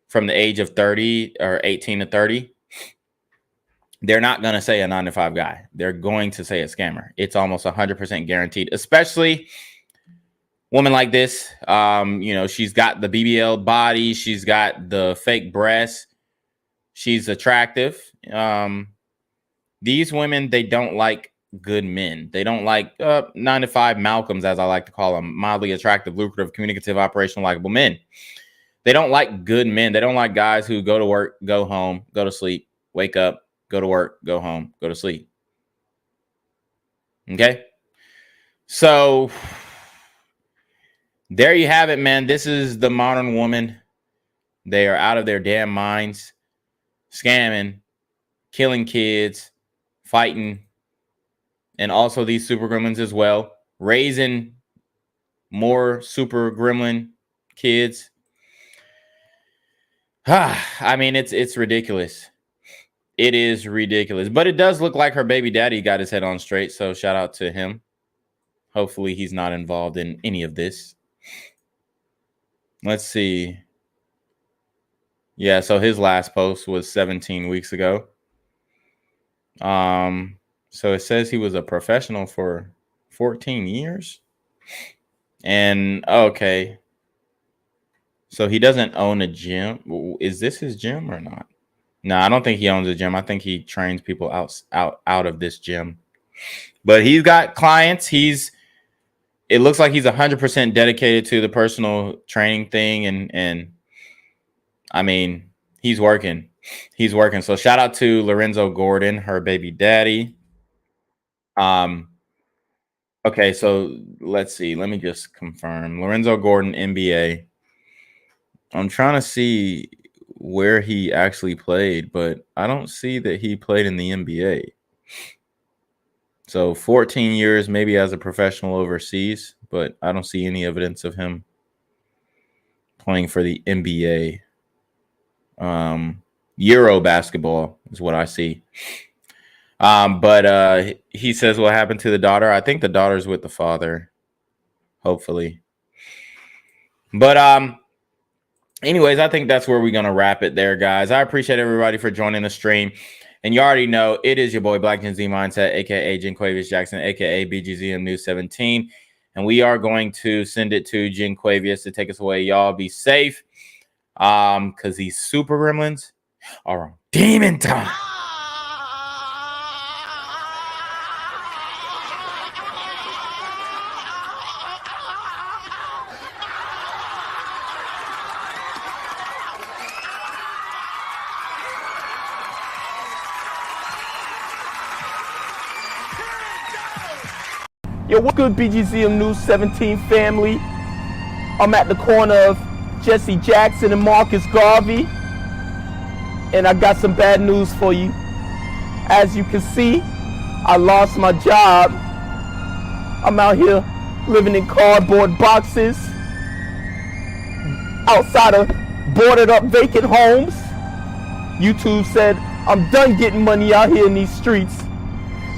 from the age of 30 or 18 to 30, they're not going to say a 9-to-5 guy. They're going to say a scammer. It's almost 100% guaranteed, especially woman like this. She's got the BBL body. She's got the fake breasts. She's attractive. These women, they don't like good men. They don't like 9-to-5 Malcolms, as I like to call them, mildly attractive, lucrative, communicative, operational, likable men. They don't like good men. They don't like guys who go to work, go home, go to sleep, wake up, go to work, go home, go to sleep. Okay? So there you have it, man. This is the modern woman. They are out of their damn minds, scamming, killing kids, fighting, and also these super gremlins as well, raising more super gremlin kids. I mean, it's ridiculous. It is ridiculous. But it does look like her baby daddy got his head on straight, so shout out to him. Hopefully he's not involved in any of this. Let's see. Yeah, so his last post was 17 weeks ago. So it says he was a professional for 14 years. And okay. So he doesn't own a gym. Is this his gym or not? No, I don't think he owns a gym. I think he trains people out of this gym. But he's got clients. It looks like he's 100% dedicated to the personal training thing, and I mean, he's working. He's working. So shout out to Lorenzo Gordon, her baby daddy. Okay, so let's see. Let me just confirm. Lorenzo Gordon, NBA. I'm trying to see where he actually played, but I don't see that he played in the NBA. So 14 years, maybe as a professional overseas, but I don't see any evidence of him playing for the NBA. Euro basketball is what I see. But he says what happened to the daughter. I think the daughter's with the father, hopefully. But anyways, I think that's where we're going to wrap it there, guys. I appreciate everybody for joining the stream. And you already know it is your boy Black Gen Z Mindset, a.k.a. Jinquavius Jackson, a.k.a. BGZM News 17. And we are going to send it to Jinquavius to take us away. Y'all be safe. Because these super gremlins are on demon time. Yo, what's good, BGZM News 17 family? I'm at the corner of Jesse Jackson and Marcus Garvey, and I got some bad news for you. As you can see, I lost my job. I'm out here living in cardboard boxes outside of boarded up vacant homes. YouTube said I'm done getting money out here in these streets.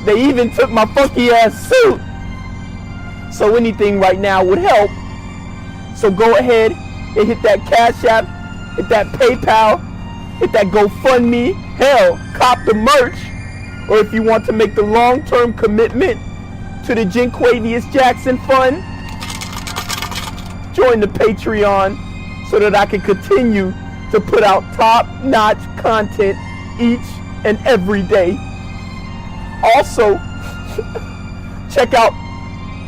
They even took my funky ass suit. So anything right now would help. So go ahead and hit that Cash App, hit that PayPal, hit that GoFundMe. Hell, cop the merch. Or if you want to make the long-term commitment to the Jenquavius Jackson Fund, join the Patreon so that I can continue to put out top-notch content each and every day. Also, check out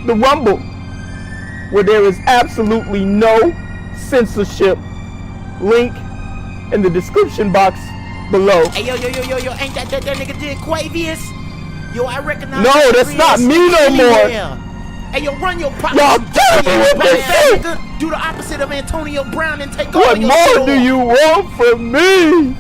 the Rumble, where there is absolutely no censorship. Link in the description box below. Hey, yo, ain't that nigga Jenquavius? Yo, I recognize. No, that's not me no more. Hey, yo, run your pocket. Y'all killing me with this shit. Do the opposite of Antonio Brown and take all What your more do you want from me?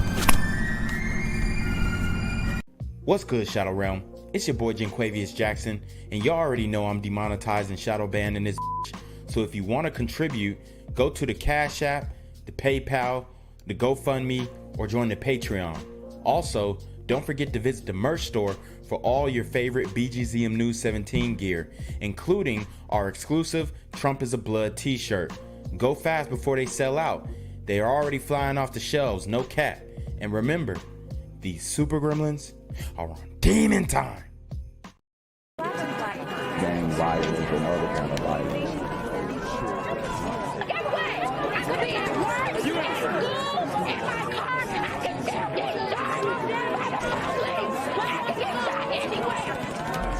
What's good, Shadow Realm? It's your boy Jenquavius Jackson, and y'all already know I'm demonetized and shadow banned in this bitch. So if you want to contribute, go to the Cash App, the PayPal, the GoFundMe, or join the Patreon. Also, don't forget to visit the merch store for all your favorite BGZM News 17 gear, including our exclusive Trump is a Blood t-shirt. Go fast before they sell out. They are already flying off the shelves, no cap. And remember, these super gremlins are on demon time. Gang violence and other kind of violence.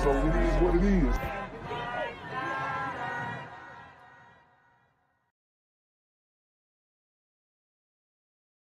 So it is what it is.